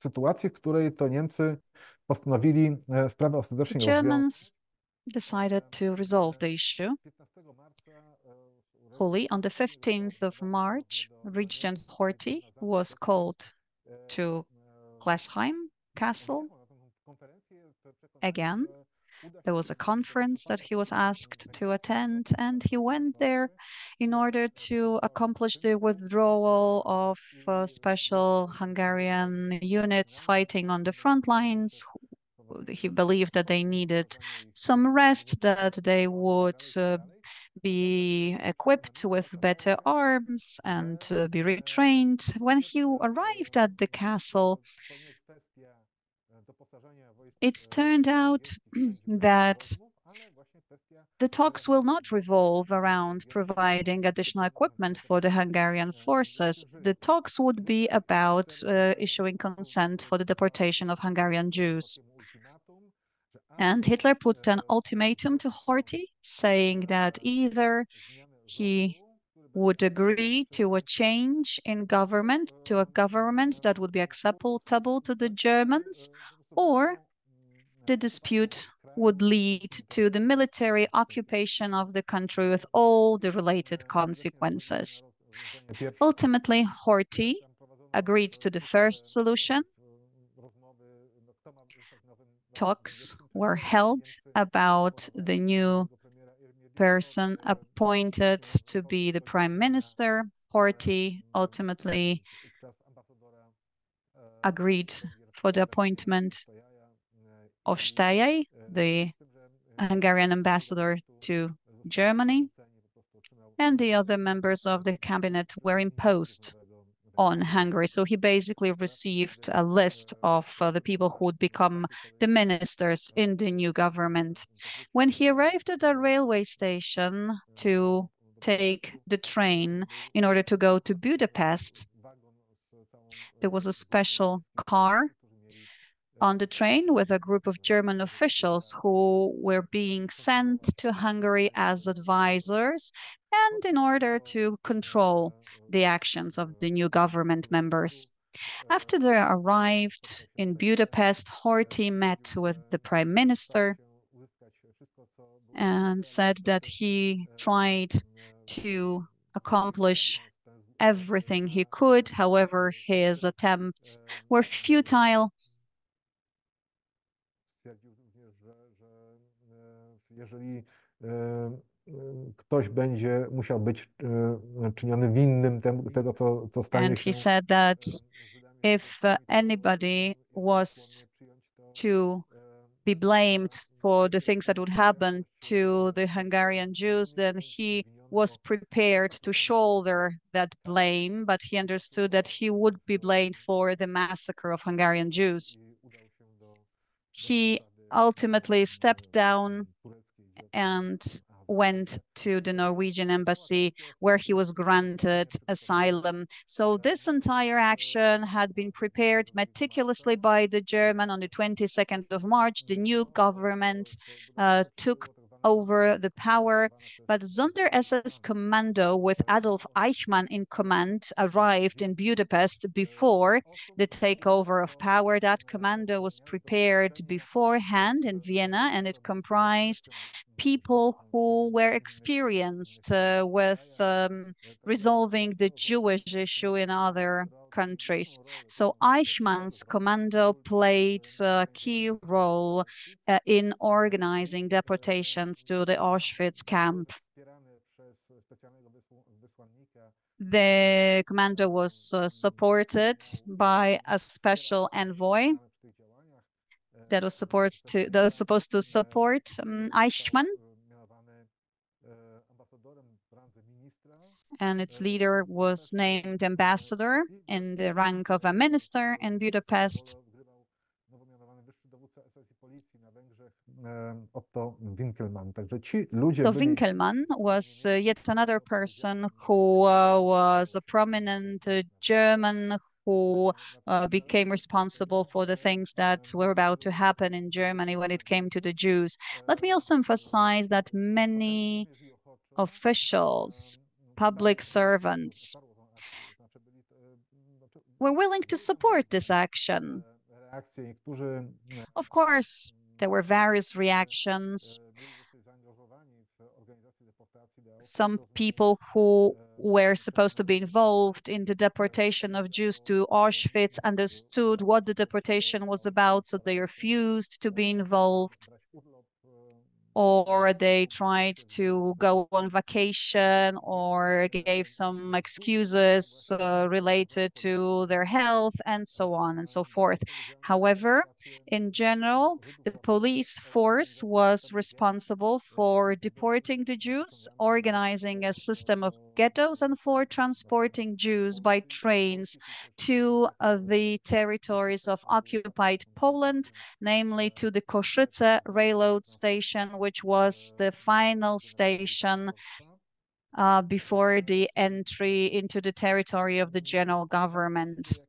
the Germans decided to resolve the issue fully. On the 15th of March, Regent Horthy was called to Klesheim Castle again There was a conference that he was asked to attend, and he went there in order to accomplish the withdrawal of special Hungarian units fighting on the front lines. He believed that they needed some rest, that they would be equipped with better arms and be retrained. When he arrived at the castle, it turned out that the talks will not revolve around providing additional equipment for the Hungarian forces. The talks would be about issuing consent for the deportation of Hungarian Jews. And Hitler put an ultimatum to Horthy, saying that either he would agree to a change in government, to a government that would be acceptable to the Germans, or the dispute would lead to the military occupation of the country with all the related consequences. Ultimately, Horthy agreed to the first solution. Talks were held about the new person appointed to be the prime minister. Horthy ultimately agreed for the appointment of Steyr, the Hungarian ambassador to Germany, and the other members of the cabinet were imposed on Hungary. So he basically received a list of the people who would become the ministers in the new government. When he arrived at a railway station to take the train in order to go to Budapest, there was a special car on the train with a group of German officials who were being sent to Hungary as advisors and in order to control the actions of the new government members. After they arrived in Budapest, Horthy met with the prime minister and said that he tried to accomplish everything he could. However, his attempts were futile. Jeżeli ktoś będzie musiał być czyniony winnym tego, co stanie And się. he said that if anybody was to be blamed for the things that would happen to the Hungarian Jews, then he was prepared to shoulder that blame, but he understood that he would be blamed for the massacre of Hungarian Jews. He ultimately stepped down and went to the Norwegian embassy where he was granted asylum. So this entire action had been prepared meticulously by the German. On the 22nd of March, the new government took over the power, but Sonder-SS Commando with Adolf Eichmann in command arrived in Budapest before the takeover of power. That commando was prepared beforehand in Vienna, and it comprised people who were experienced with resolving the Jewish issue in other countries. So Eichmann's commando played a key role in organizing deportations to the Auschwitz camp. The commando was supported by a special envoy that was supposed to support Eichmann, and its leader was named ambassador in the rank of a minister in Budapest. So Winkelmann was yet another person who was a prominent German who became responsible for the things that were about to happen in Germany when it came to the Jews. Let me also emphasize that many officials, public servants, were willing to support this action. Of course, there were various reactions. Some people who were supposed to be involved in the deportation of Jews to Auschwitz understood what the deportation was about, so they refused to be involved. or they tried to go on vacation or gave some excuses related to their health and so on and so forth. However, in general, the police force was responsible for deporting the Jews, organizing a system of ghettos, and for transporting Jews by trains to the territories of occupied Poland, namely to the Košice railroad station, which was the final station before the entry into the territory of the general government.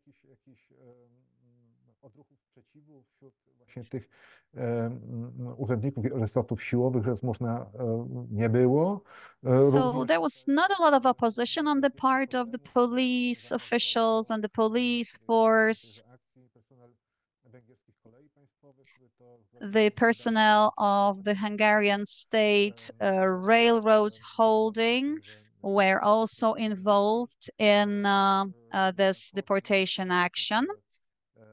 Urzędników i resortów siłowych, że można nie było. So there was not a lot of opposition on the part of the police officials and the police force. The personnel of the Hungarian state railroad holding were also involved in this deportation action.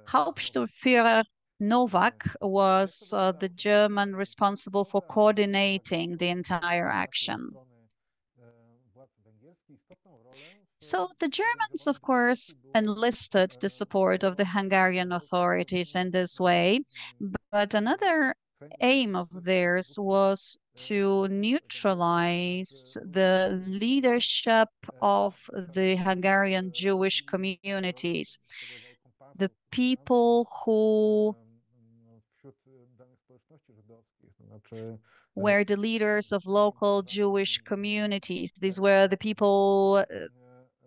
Hauptsturmführer Novak was the German responsible for coordinating the entire action. So the Germans, of course, enlisted the support of the Hungarian authorities in this way, but another aim of theirs was to neutralize the leadership of the Hungarian Jewish communities, the people who were the leaders of local Jewish communities. These were the people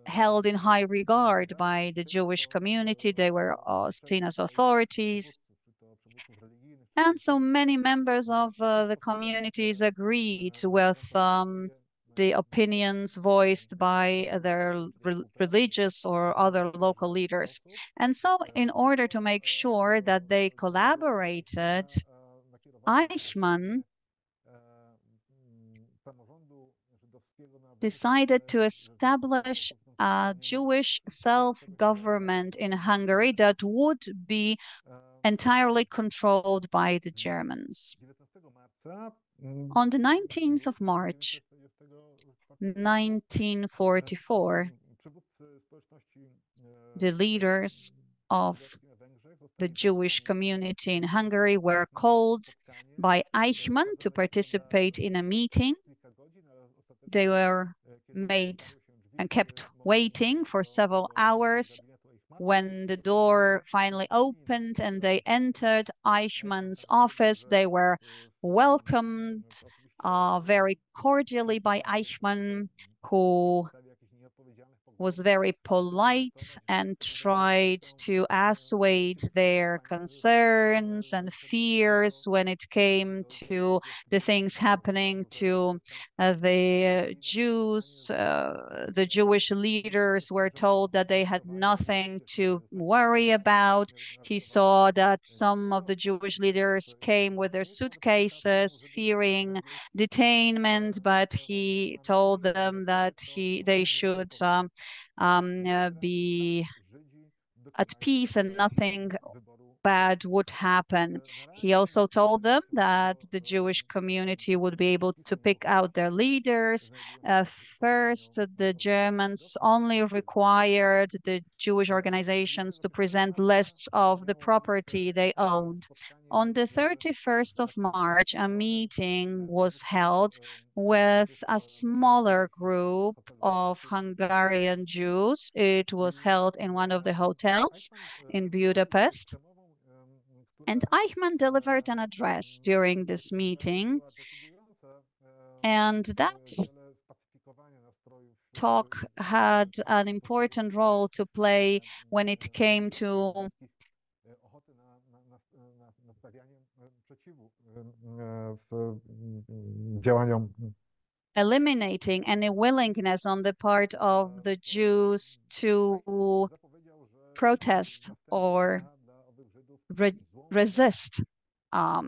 held in high regard by the Jewish community. They were seen as authorities. And so many members of the communities agreed with the opinions voiced by their religious or other local leaders. And so in order to make sure that they collaborated, Eichmann decided to establish a Jewish self-government in Hungary that would be entirely controlled by the Germans. On the 19th of March, 1944, the leaders of the Jewish community in Hungary were called by Eichmann to participate in a meeting. They were made and kept waiting for several hours. When the door finally opened and they entered Eichmann's office, they were welcomed very cordially by Eichmann, who was very polite and tried to assuage their concerns and fears when it came to the things happening to the Jews. The Jewish leaders were told that they had nothing to worry about. He saw that some of the Jewish leaders came with their suitcases, fearing detainment, but he told them that they should be at peace and nothing bad would happen. He also told them that the Jewish community would be able to pick out their leaders. First, the Germans only required the Jewish organizations to present lists of the property they owned. On the 31st of March, a meeting was held with a smaller group of Hungarian Jews. It was held in one of the hotels in Budapest. And Eichmann delivered an address during this meeting, and that talk had an important role to play when it came to eliminating any willingness on the part of the Jews to protest or resist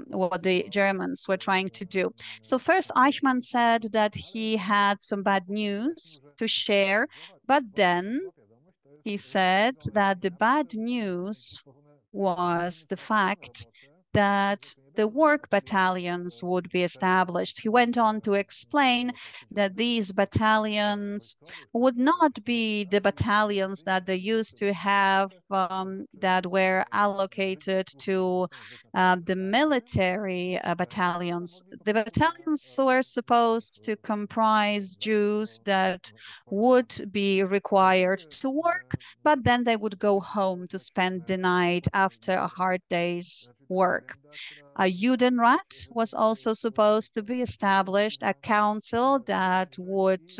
what the Germans were trying to do. So first, Eichmann said that he had some bad news to share, but then he said that the bad news was the fact that the work battalions would be established. He went on to explain that these battalions would not be the battalions that they used to have that were allocated to the military battalions. The battalions were supposed to comprise Jews that would be required to work, but then they would go home to spend the night after a hard day's work. A Judenrat was also supposed to be established, a council that would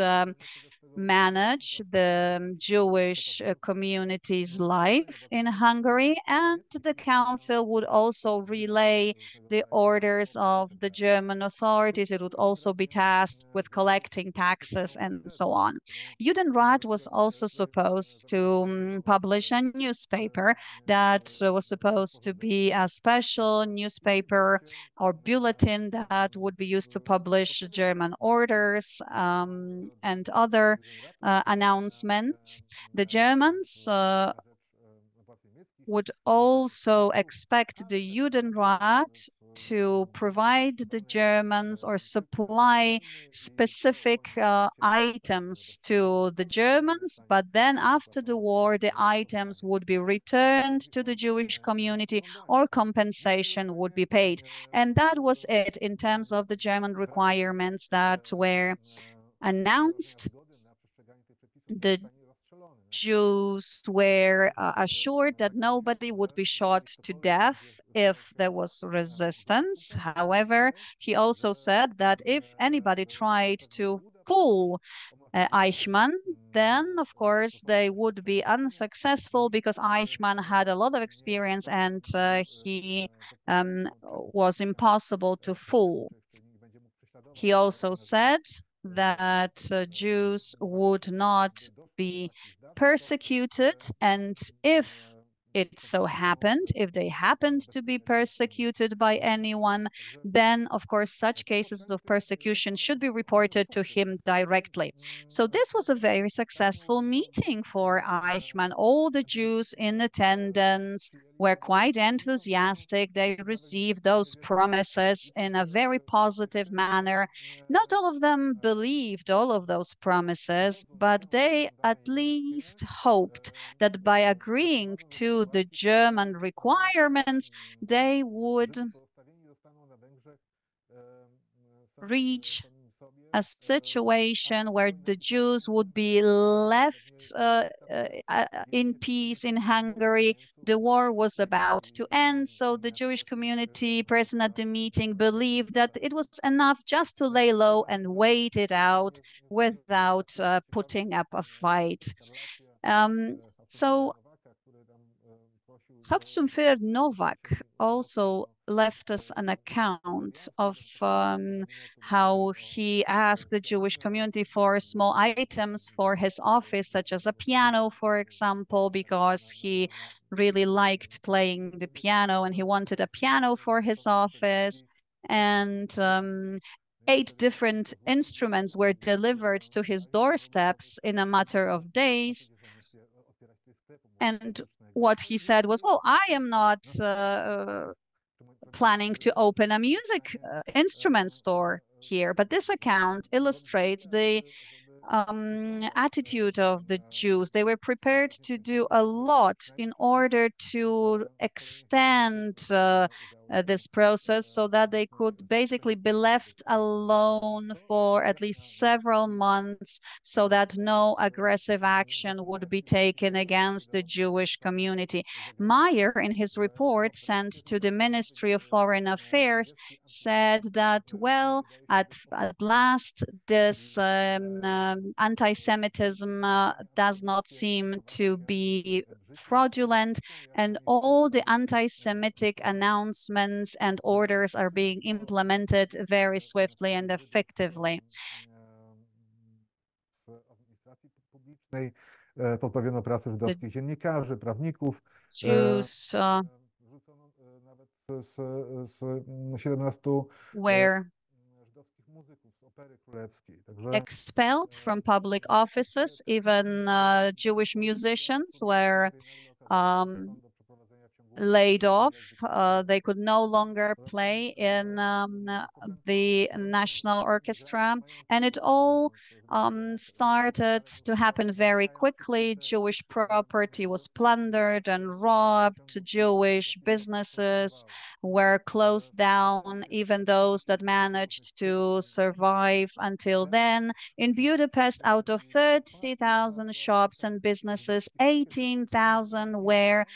manage the Jewish community's life in Hungary, and the council would also relay the orders of the German authorities. It would also be tasked with collecting taxes and so on. Judenrat was also supposed to publish a newspaper that was supposed to be a special newspaper or bulletin that would be used to publish German orders and other announcements. The Germans would also expect the Judenrat to provide the Germans or supply specific items to the Germans, but then after the war, the items would be returned to the Jewish community or compensation would be paid. And that was it in terms of the German requirements that were announced. The Jews were assured that nobody would be shot to death if there was resistance. However, he also said that if anybody tried to fool Eichmann, then of course they would be unsuccessful because Eichmann had a lot of experience and he was impossible to fool. He also said that Jews would not be persecuted, and if it so happened, if they happened to be persecuted by anyone, then of course such cases of persecution should be reported to him directly. So this was a very successful meeting for Eichmann. All the Jews in attendance were quite enthusiastic. They received those promises in a very positive manner. Not all of them believed all of those promises, but they at least hoped that by agreeing to the German requirements, they would reach a situation where the Jews would be left in peace in Hungary. The war was about to end, so the Jewish community present at the meeting believed that it was enough just to lay low and wait it out without putting up a fight. So Hauptsturmführer Novak also left us an account of how he asked the Jewish community for small items for his office, such as a piano, for example, because he really liked playing the piano and he wanted a piano for his office. And 8 different instruments were delivered to his doorsteps in a matter of days. And what he said was, well, I am not planning to open a music instrument store here, but this account illustrates the attitude of the Jews. They were prepared to do a lot in order to extend this process so that they could basically be left alone for at least several months so that no aggressive action would be taken against the Jewish community. Meyer, in his report sent to the Ministry of Foreign Affairs, said that, well, at last, this anti-Semitism does not seem to be fraudulent, and all the anti-Semitic announcements and orders are being implemented very swiftly and effectively. Pozbawiono pracy żydowskich dziennikarzy, prawników. Jews were expelled from public offices. Even Jewish musicians were laid off. They could no longer play in the National Orchestra, and it all started to happen very quickly. Jewish property was plundered and robbed. Jewish businesses were closed down, even those that managed to survive until then. In Budapest, out of 30,000 shops and businesses, 18,000 were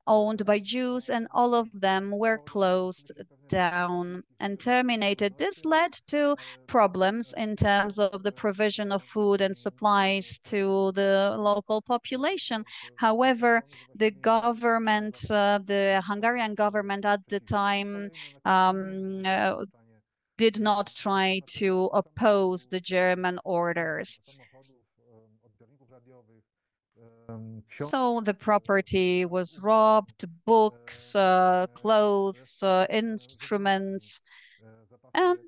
owned by Jews, and all of them were closed down and terminated. This led to problems in terms of the provision of food and supplies to the local population. However, the government, the Hungarian government at the time, did not try to oppose the German orders. So the property was robbed, books, clothes, instruments, and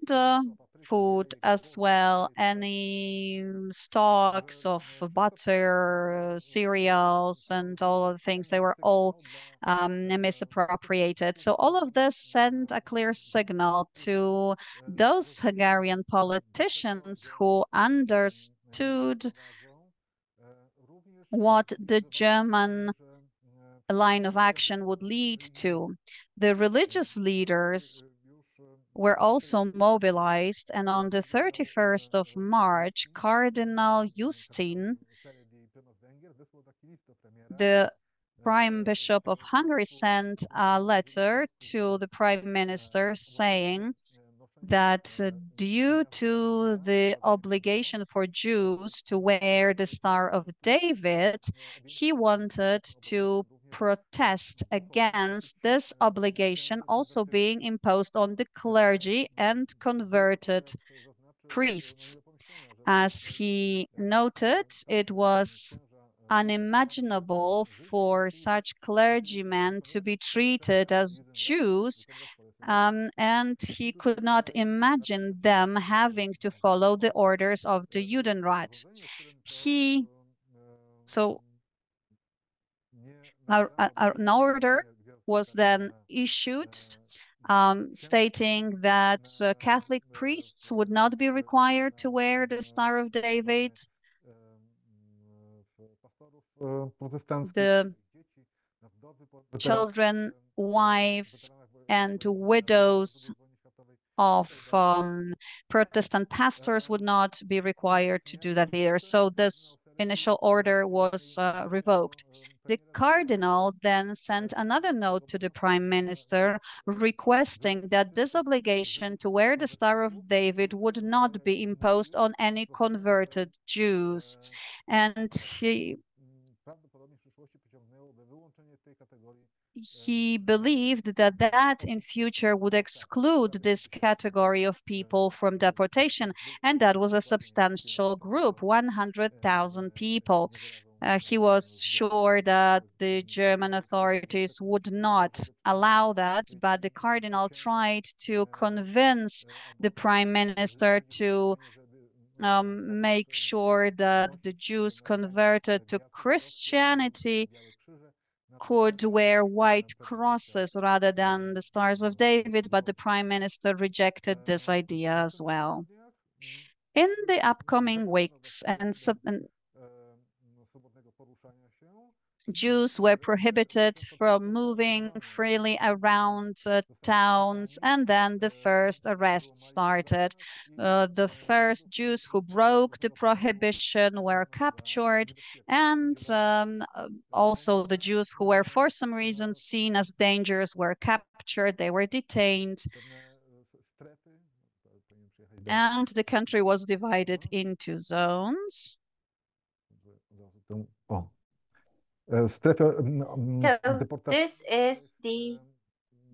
food as well. Any stocks of butter, cereals, and all of the things, they were all misappropriated. So all of this sent a clear signal to those Hungarian politicians who understood what the German line of action would lead to. The religious leaders were also mobilized, and on the 31st of March, Cardinal Justin, the Prime Bishop of Hungary, sent a letter to the Prime Minister saying that due to the obligation for Jews to wear the Star of David, he wanted to protest against this obligation also being imposed on the clergy and converted priests. As he noted, it was unimaginable for such clergymen to be treated as Jews, and he could not imagine them having to follow the orders of the Judenrat. An order was then issued stating that Catholic priests would not be required to wear the Star of David. The children, wives, and widows of Protestant pastors would not be required to do that either. So this initial order was revoked. The cardinal then sent another note to the prime minister requesting that this obligation to wear the Star of David would not be imposed on any converted Jews. And he believed that that in future would exclude this category of people from deportation, and that was a substantial group, 100,000 people. He was sure that the German authorities would not allow that, but the cardinal tried to convince the prime minister to make sure that the Jews converted to Christianity could wear white crosses rather than the Stars of David, but the prime minister rejected this idea as well. In the upcoming weeks, Jews were prohibited from moving freely around towns, and then the first arrests started. The first Jews who broke the prohibition were captured, and also the Jews who were for some reason seen as dangerous were captured, they were detained. And the country was divided into zones. So this is the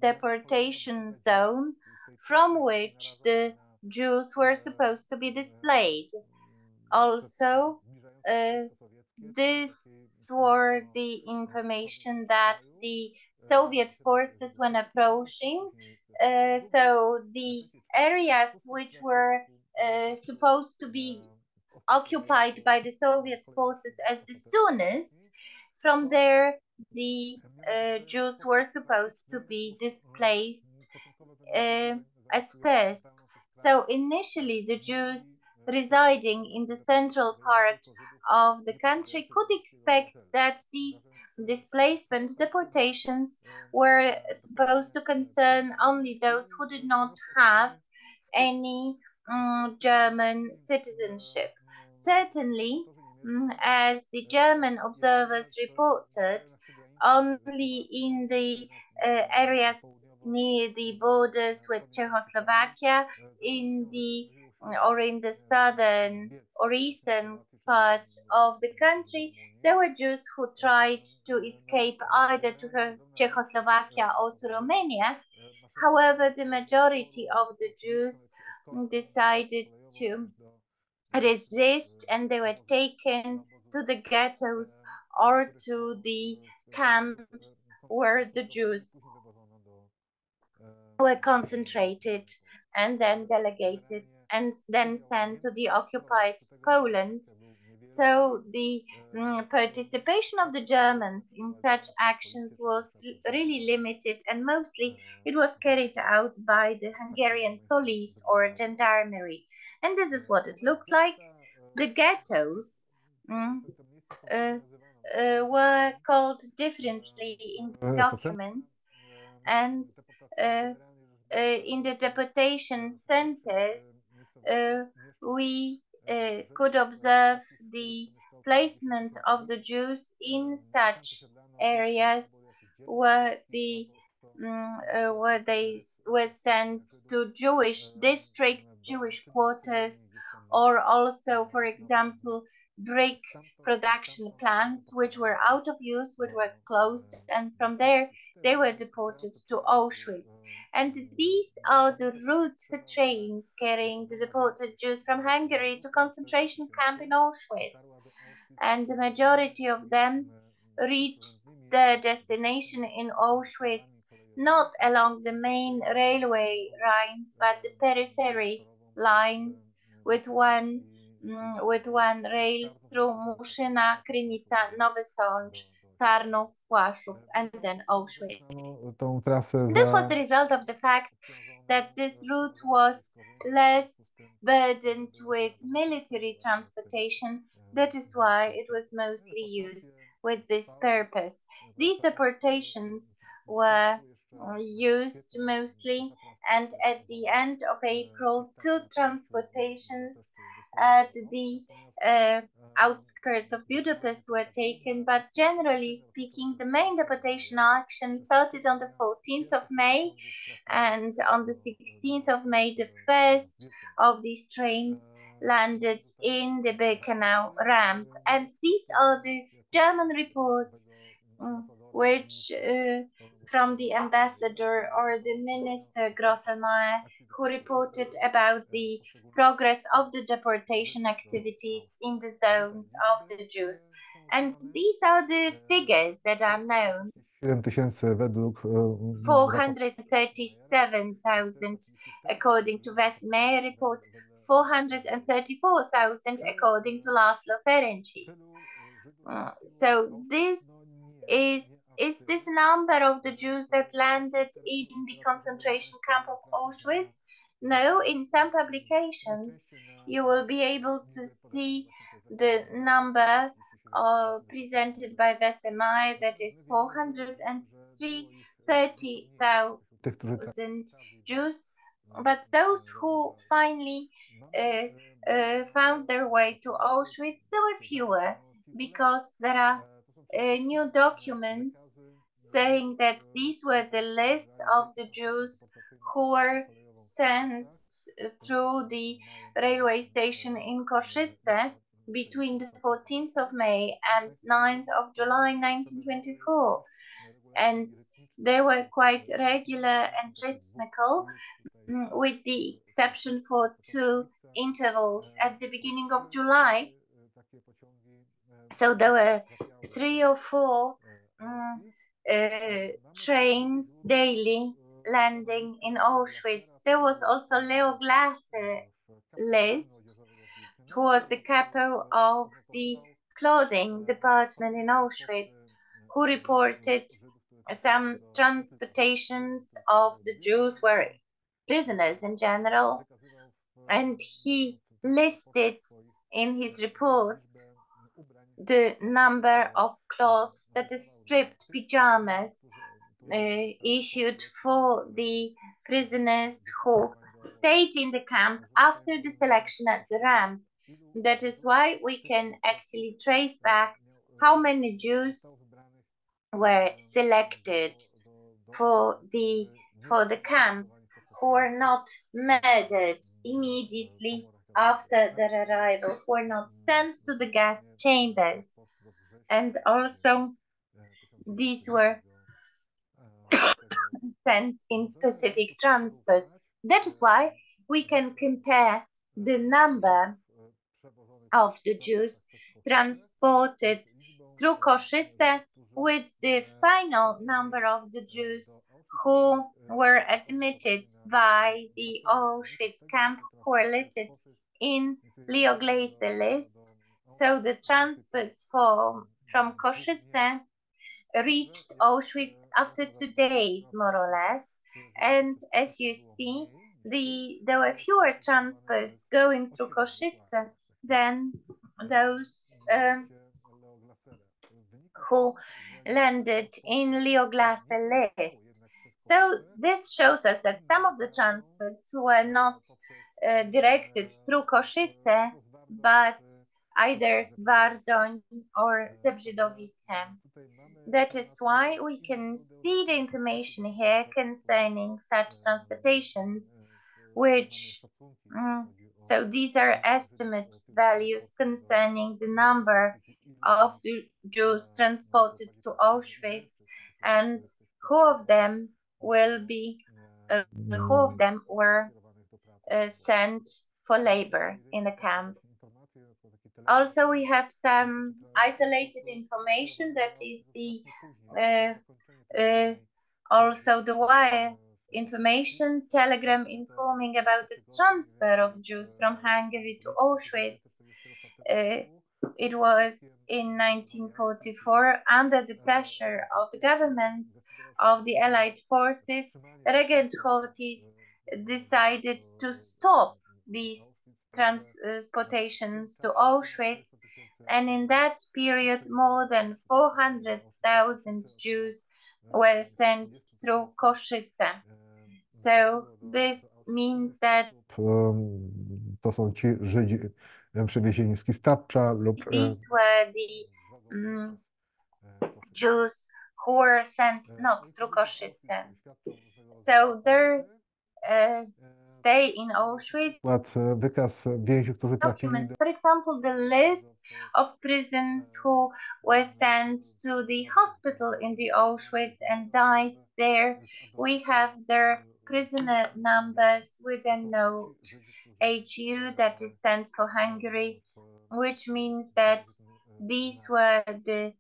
deportation zone from which the Jews were supposed to be displayed. Also, this were the information that the Soviet forces, when approaching, so the areas which were supposed to be occupied by the Soviet forces as the soonest, from there the Jews were supposed to be displaced as first. So initially, the Jews residing in the central part of the country could expect that these displacement deportations were supposed to concern only those who did not have any German citizenship. Certainly, as the German observers reported, only in the areas near the borders with Czechoslovakia, in the southern or eastern part of the country, there were Jews who tried to escape either to Czechoslovakia or to Romania. However, the majority of the Jews decided to resist, and they were taken to the ghettos or to the camps where the Jews were concentrated and then delegated and then sent to the occupied Poland. So the participation of the Germans in such actions was really limited, and mostly it was carried out by the Hungarian police or gendarmerie. And this is what it looked like. The ghettos were called differently in documents, and in the deportation centers, we could observe the placement of the Jews in such areas where where they were sent to Jewish district, Jewish quarters, or also, for example, brick production plants which were out of use, which were closed, and from there they were deported to Auschwitz. And these are the routes for trains carrying the deported Jews from Hungary to concentration camp in Auschwitz. And the majority of them reached their destination in Auschwitz not along the main railway lines, but the periphery lines with one rails through Muszyna, Krynica, Nowy Sącz, Tarnów, Płaszów, and then Auschwitz. This was the result of the fact that this route was less burdened with military transportation. That is why it was mostly used with this purpose. These deportations were used mostly, and at the end of April, 2 transportations at the outskirts of Budapest were taken, but generally speaking, the main deportation action started on the 14th of May, and on the 16th of May, the first of these trains landed in the Birkenau ramp. And these are the German reports which from the ambassador or the minister Grosselmeier, who reported about the progress of the deportation activities in the zones of the Jews. And these are the figures that are known. 437,000 according to Wesemeyer report, 434,000 according to Laszlo Ferenczi's. So this is this number of the Jews that landed in the concentration camp of Auschwitz? No, in some publications you will be able to see the number presented by Wesemeyer, that is 430,000 Jews. But those who finally found their way to Auschwitz, there were fewer, because there are new documents saying that these were the lists of the Jews who were sent through the railway station in Košice between the 14th of May and 9th of July 1924. And they were quite regular and rhythmical, with the exception for 2 intervals at the beginning of July. So there were 3 or 4 trains daily landing in Auschwitz. There was also Leo Glaser list, who was the capo of the clothing department in Auschwitz, who reported some transportations of the Jews were prisoners in general, and he listed in his report the number of clothes, that is stripped pajamas, issued for the prisoners who stayed in the camp after the selection at the ramp. That is why we can actually trace back how many Jews were selected for the camp, who were not murdered immediately after their arrival, who were not sent to the gas chambers, and also these were sent in specific transports. That is why we can compare the number of the Jews transported through Košice with the final number of the Jews who were admitted by the Auschwitz camp, who were listed in Leo Glaise list. So the transports from Košice reached Auschwitz after 2 days, more or less. And as you see, there were fewer transports going through Košice than those who landed in Leo Glaise list. So this shows us that some of the transports were not directed through Košice, but either Zwardoń or Zebrzydowice. That is why we can see the information here concerning such transportations, which, so these are estimate values concerning the number of the Jews transported to Auschwitz, and who of them will be, who of them were sent for labor in the camp. Also, we have some isolated information, that is the also the wire information telegram informing about the transfer of Jews from Hungary to Auschwitz. It was in 1944, under the pressure of the governments of the Allied forces, Regenthortis decided to stop these transportations to Auschwitz, and in that period more than 400,000 Jews were sent through Košice. So this means that to są ci Żydzi przywiezieni z Kistapcza lub these were the Jews who were sent not through Košice. So their stay in Auschwitz, wykaz więźniów, którzy documents, for example, the list of prisoners who were sent to the hospital in the Auschwitz and died there. We have their prisoner numbers with a note HU, that is stands for Hungary, which means that these were the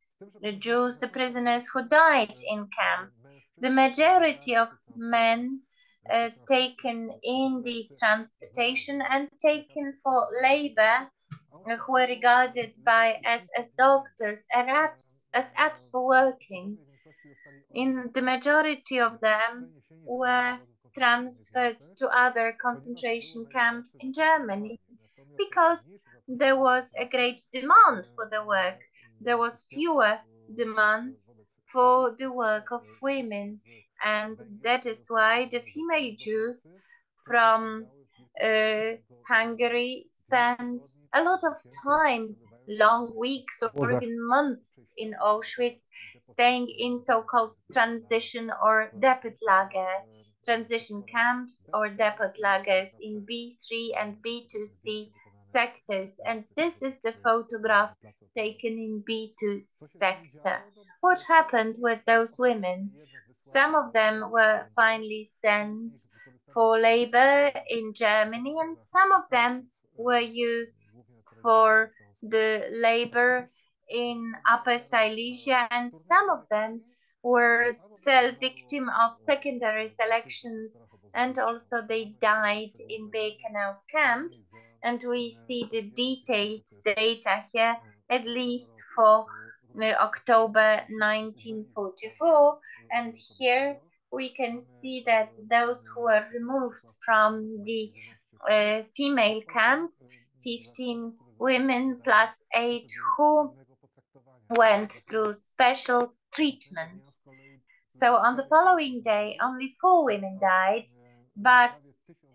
Jews, the prisoners who died in camp. The majority of men taken in the transportation and taken for labor, who were regarded by as doctors as apt for working. In the majority of them were transferred to other concentration camps in Germany because there was a great demand for the work. There was fewer demand for the work of women, and that is why the female Jews from Hungary spent a lot of time, long weeks or even months in Auschwitz, staying in so-called transition or Deportlager, transition camps or Deportlagers in B3 and B2C sectors. And this is the photograph taken in B2 sector. What happened with those women? Some of them were finally sent for labor in Germany, and some of them were used for the labor in Upper Silesia, and some of them fell victim of secondary selections, and also they died in Birkenau camps. And we see the detailed data here, at least for October 1944, and here we can see that those who were removed from the female camp, 15 women plus 8 who went through special treatment. So on the following day, only 4 women died, but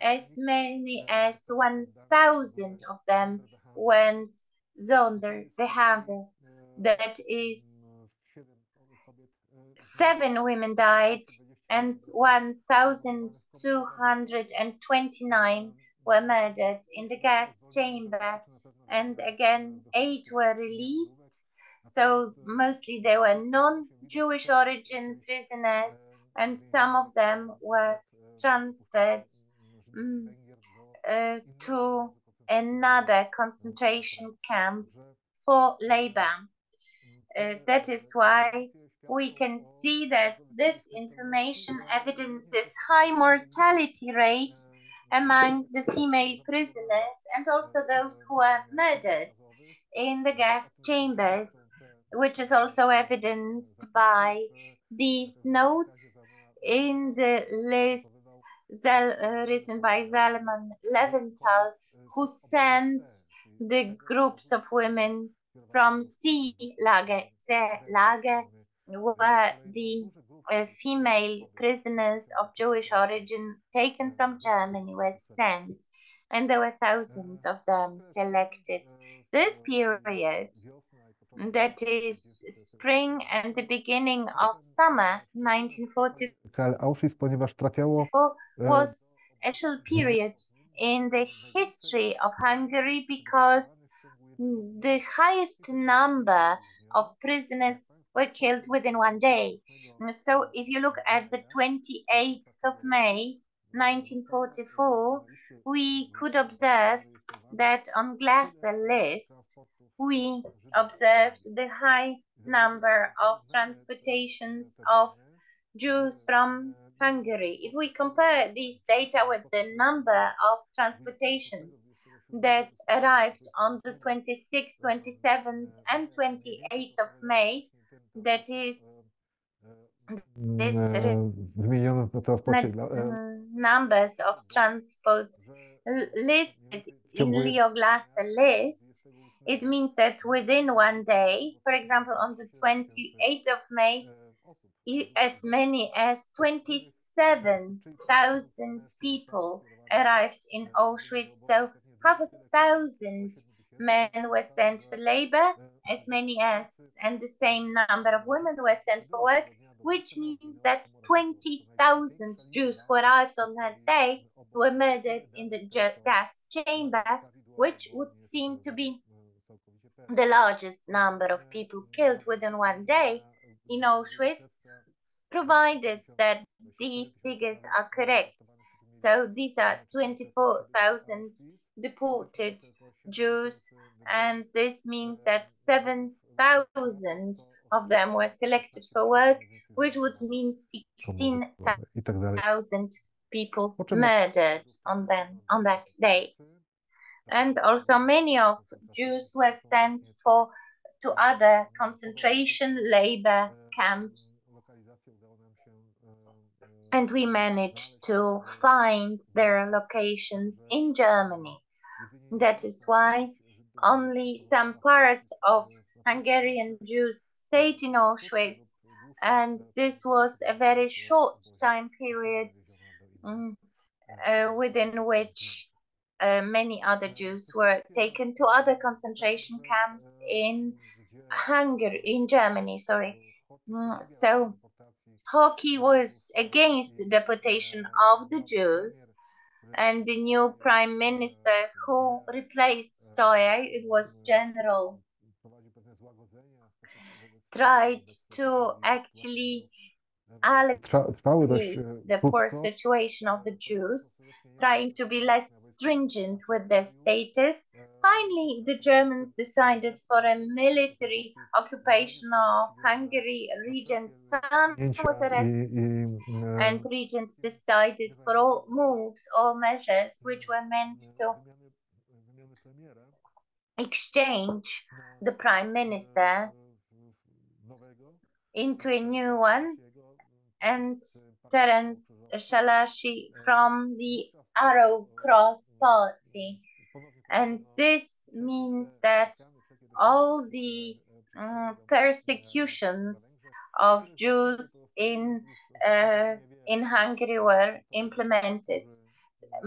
as many as 1,000 of them went zonder Wehave. That is, 7 women died and 1,229 were murdered in the gas chamber, and again 8 were released. So mostly they were non-Jewish origin prisoners, and some of them were transferred to another concentration camp for labor. That is why we can see that this information evidences high mortality rate among the female prisoners and also those who are murdered in the gas chambers, which is also evidenced by these notes in the list written by Zalman Leventhal, who sent the groups of women from C lager, where the female prisoners of Jewish origin taken from Germany were sent, and there were thousands of them selected. This period, that is spring and the beginning of summer 1944, KL Auschwitz, ponieważ trafiało was a special period in the history of Hungary because the highest number of prisoners were killed within one day. So if you look at the 28th of May 1944, we could observe that on Glaser list we observed the high number of transportations of Jews from Hungary. If we compare these data with the number of transportations that arrived on the 26th, 27th, and 28th of May, that is this numbers of transport listed in Leo Glaser list, it means that within one day, for example, on the 28th of May, as many as 27,000 people arrived in Auschwitz. So 500,000 men were sent for labor, as many as, and the same number of women were sent for work, which means that 20,000 Jews who arrived on that day were murdered in the gas chamber, which would seem to be the largest number of people killed within one day in Auschwitz, provided that these figures are correct. So these are 24,000 deported Jews, and this means that 7,000 of them were selected for work, which would mean 16,000 people murdered on that day. And also many of Jews were sent to other concentration labor camps, and we managed to find their locations in Germany. That is why only some part of Hungarian Jews stayed in Auschwitz, and this was a very short time period within which many other Jews were taken to other concentration camps in Germany. So Hockey was against the deportation of the Jews, and the new prime minister who replaced Stoyer, it was General, tried to actually alleviate the poor situation of the Jews, trying to be less stringent with their status. Finally, the Germans decided for a military occupation of Hungary. Regent's son was arrested, and Regent decided for all moves, all measures which were meant to exchange the prime minister into a new one, and Terence Shalashi from the Arrow Cross Party. And this means that all the persecutions of Jews in Hungary were implemented.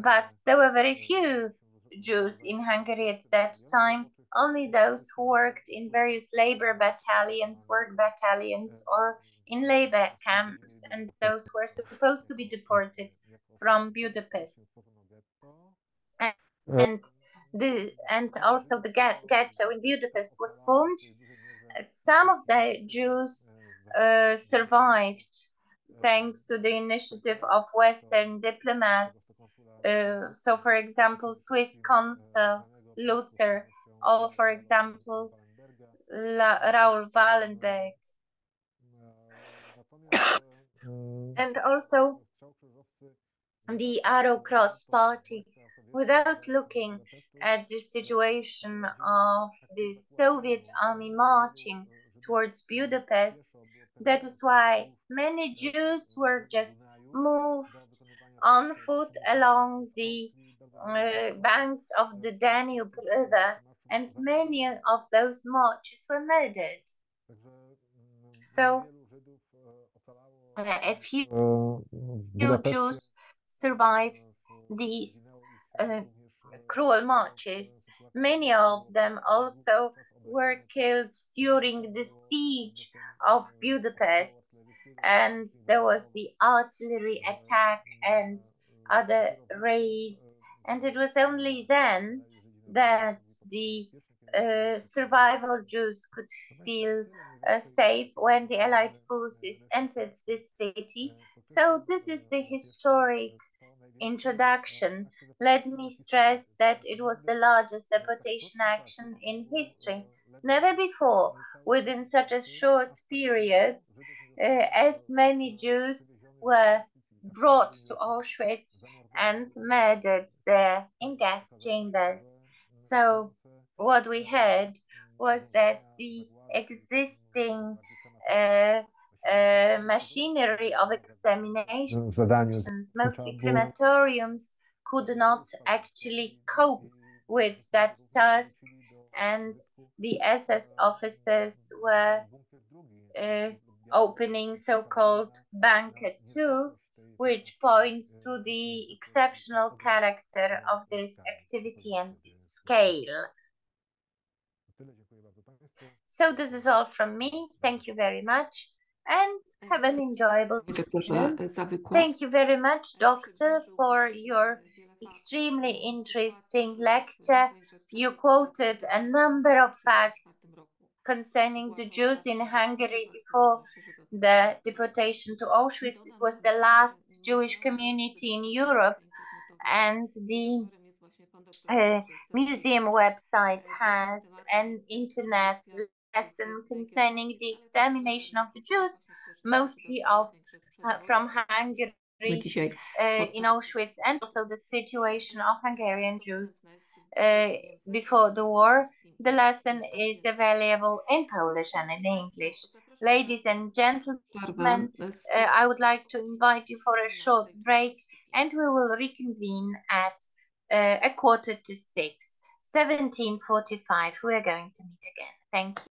But there were very few Jews in Hungary at that time, only those who worked in various labor battalions, work battalions, or in labor camps, and those who were supposed to be deported from Budapest. And also the ghetto in Budapest was formed. Some of the Jews survived thanks to the initiative of Western diplomats. So, for example, Swiss consul Lutzer, or for example, Raoul Wallenberg. And also the Arrow Cross Party, without looking at the situation of the Soviet army marching towards Budapest. That is why many Jews were just moved on foot along the banks of the Danube River, and many of those marches were murdered. So a few Jews survived these cruel marches. Many of them also were killed during the siege of Budapest, and there was the artillery attack and other raids, and it was only then that the survival Jews could feel safe when the Allied forces entered this city. So this is the historic introduction. Let me stress that it was the largest deportation action in history. Never before, within such a short period, as many Jews were brought to Auschwitz and murdered there in gas chambers. So what we heard was that the existing machinery of exterminations, mostly crematoriums, could not actually cope with that task, and the SS officers were opening so-called Bunker 2, which points to the exceptional character of this activity and its scale. So this is all from me. Thank you very much and have an enjoyable evening. Thank you very much, Doctor, for your extremely interesting lecture. You quoted a number of facts concerning the Jews in Hungary before the deportation to Auschwitz. It was the last Jewish community in Europe, and the museum website has an internet lesson concerning the extermination of the Jews, mostly from Hungary in Auschwitz, and also the situation of Hungarian Jews before the war. The lesson is available in Polish and in English. Ladies and gentlemen, I would like to invite you for a short break, and we will reconvene at 5:45. 17:45. We are going to meet again. Thank you.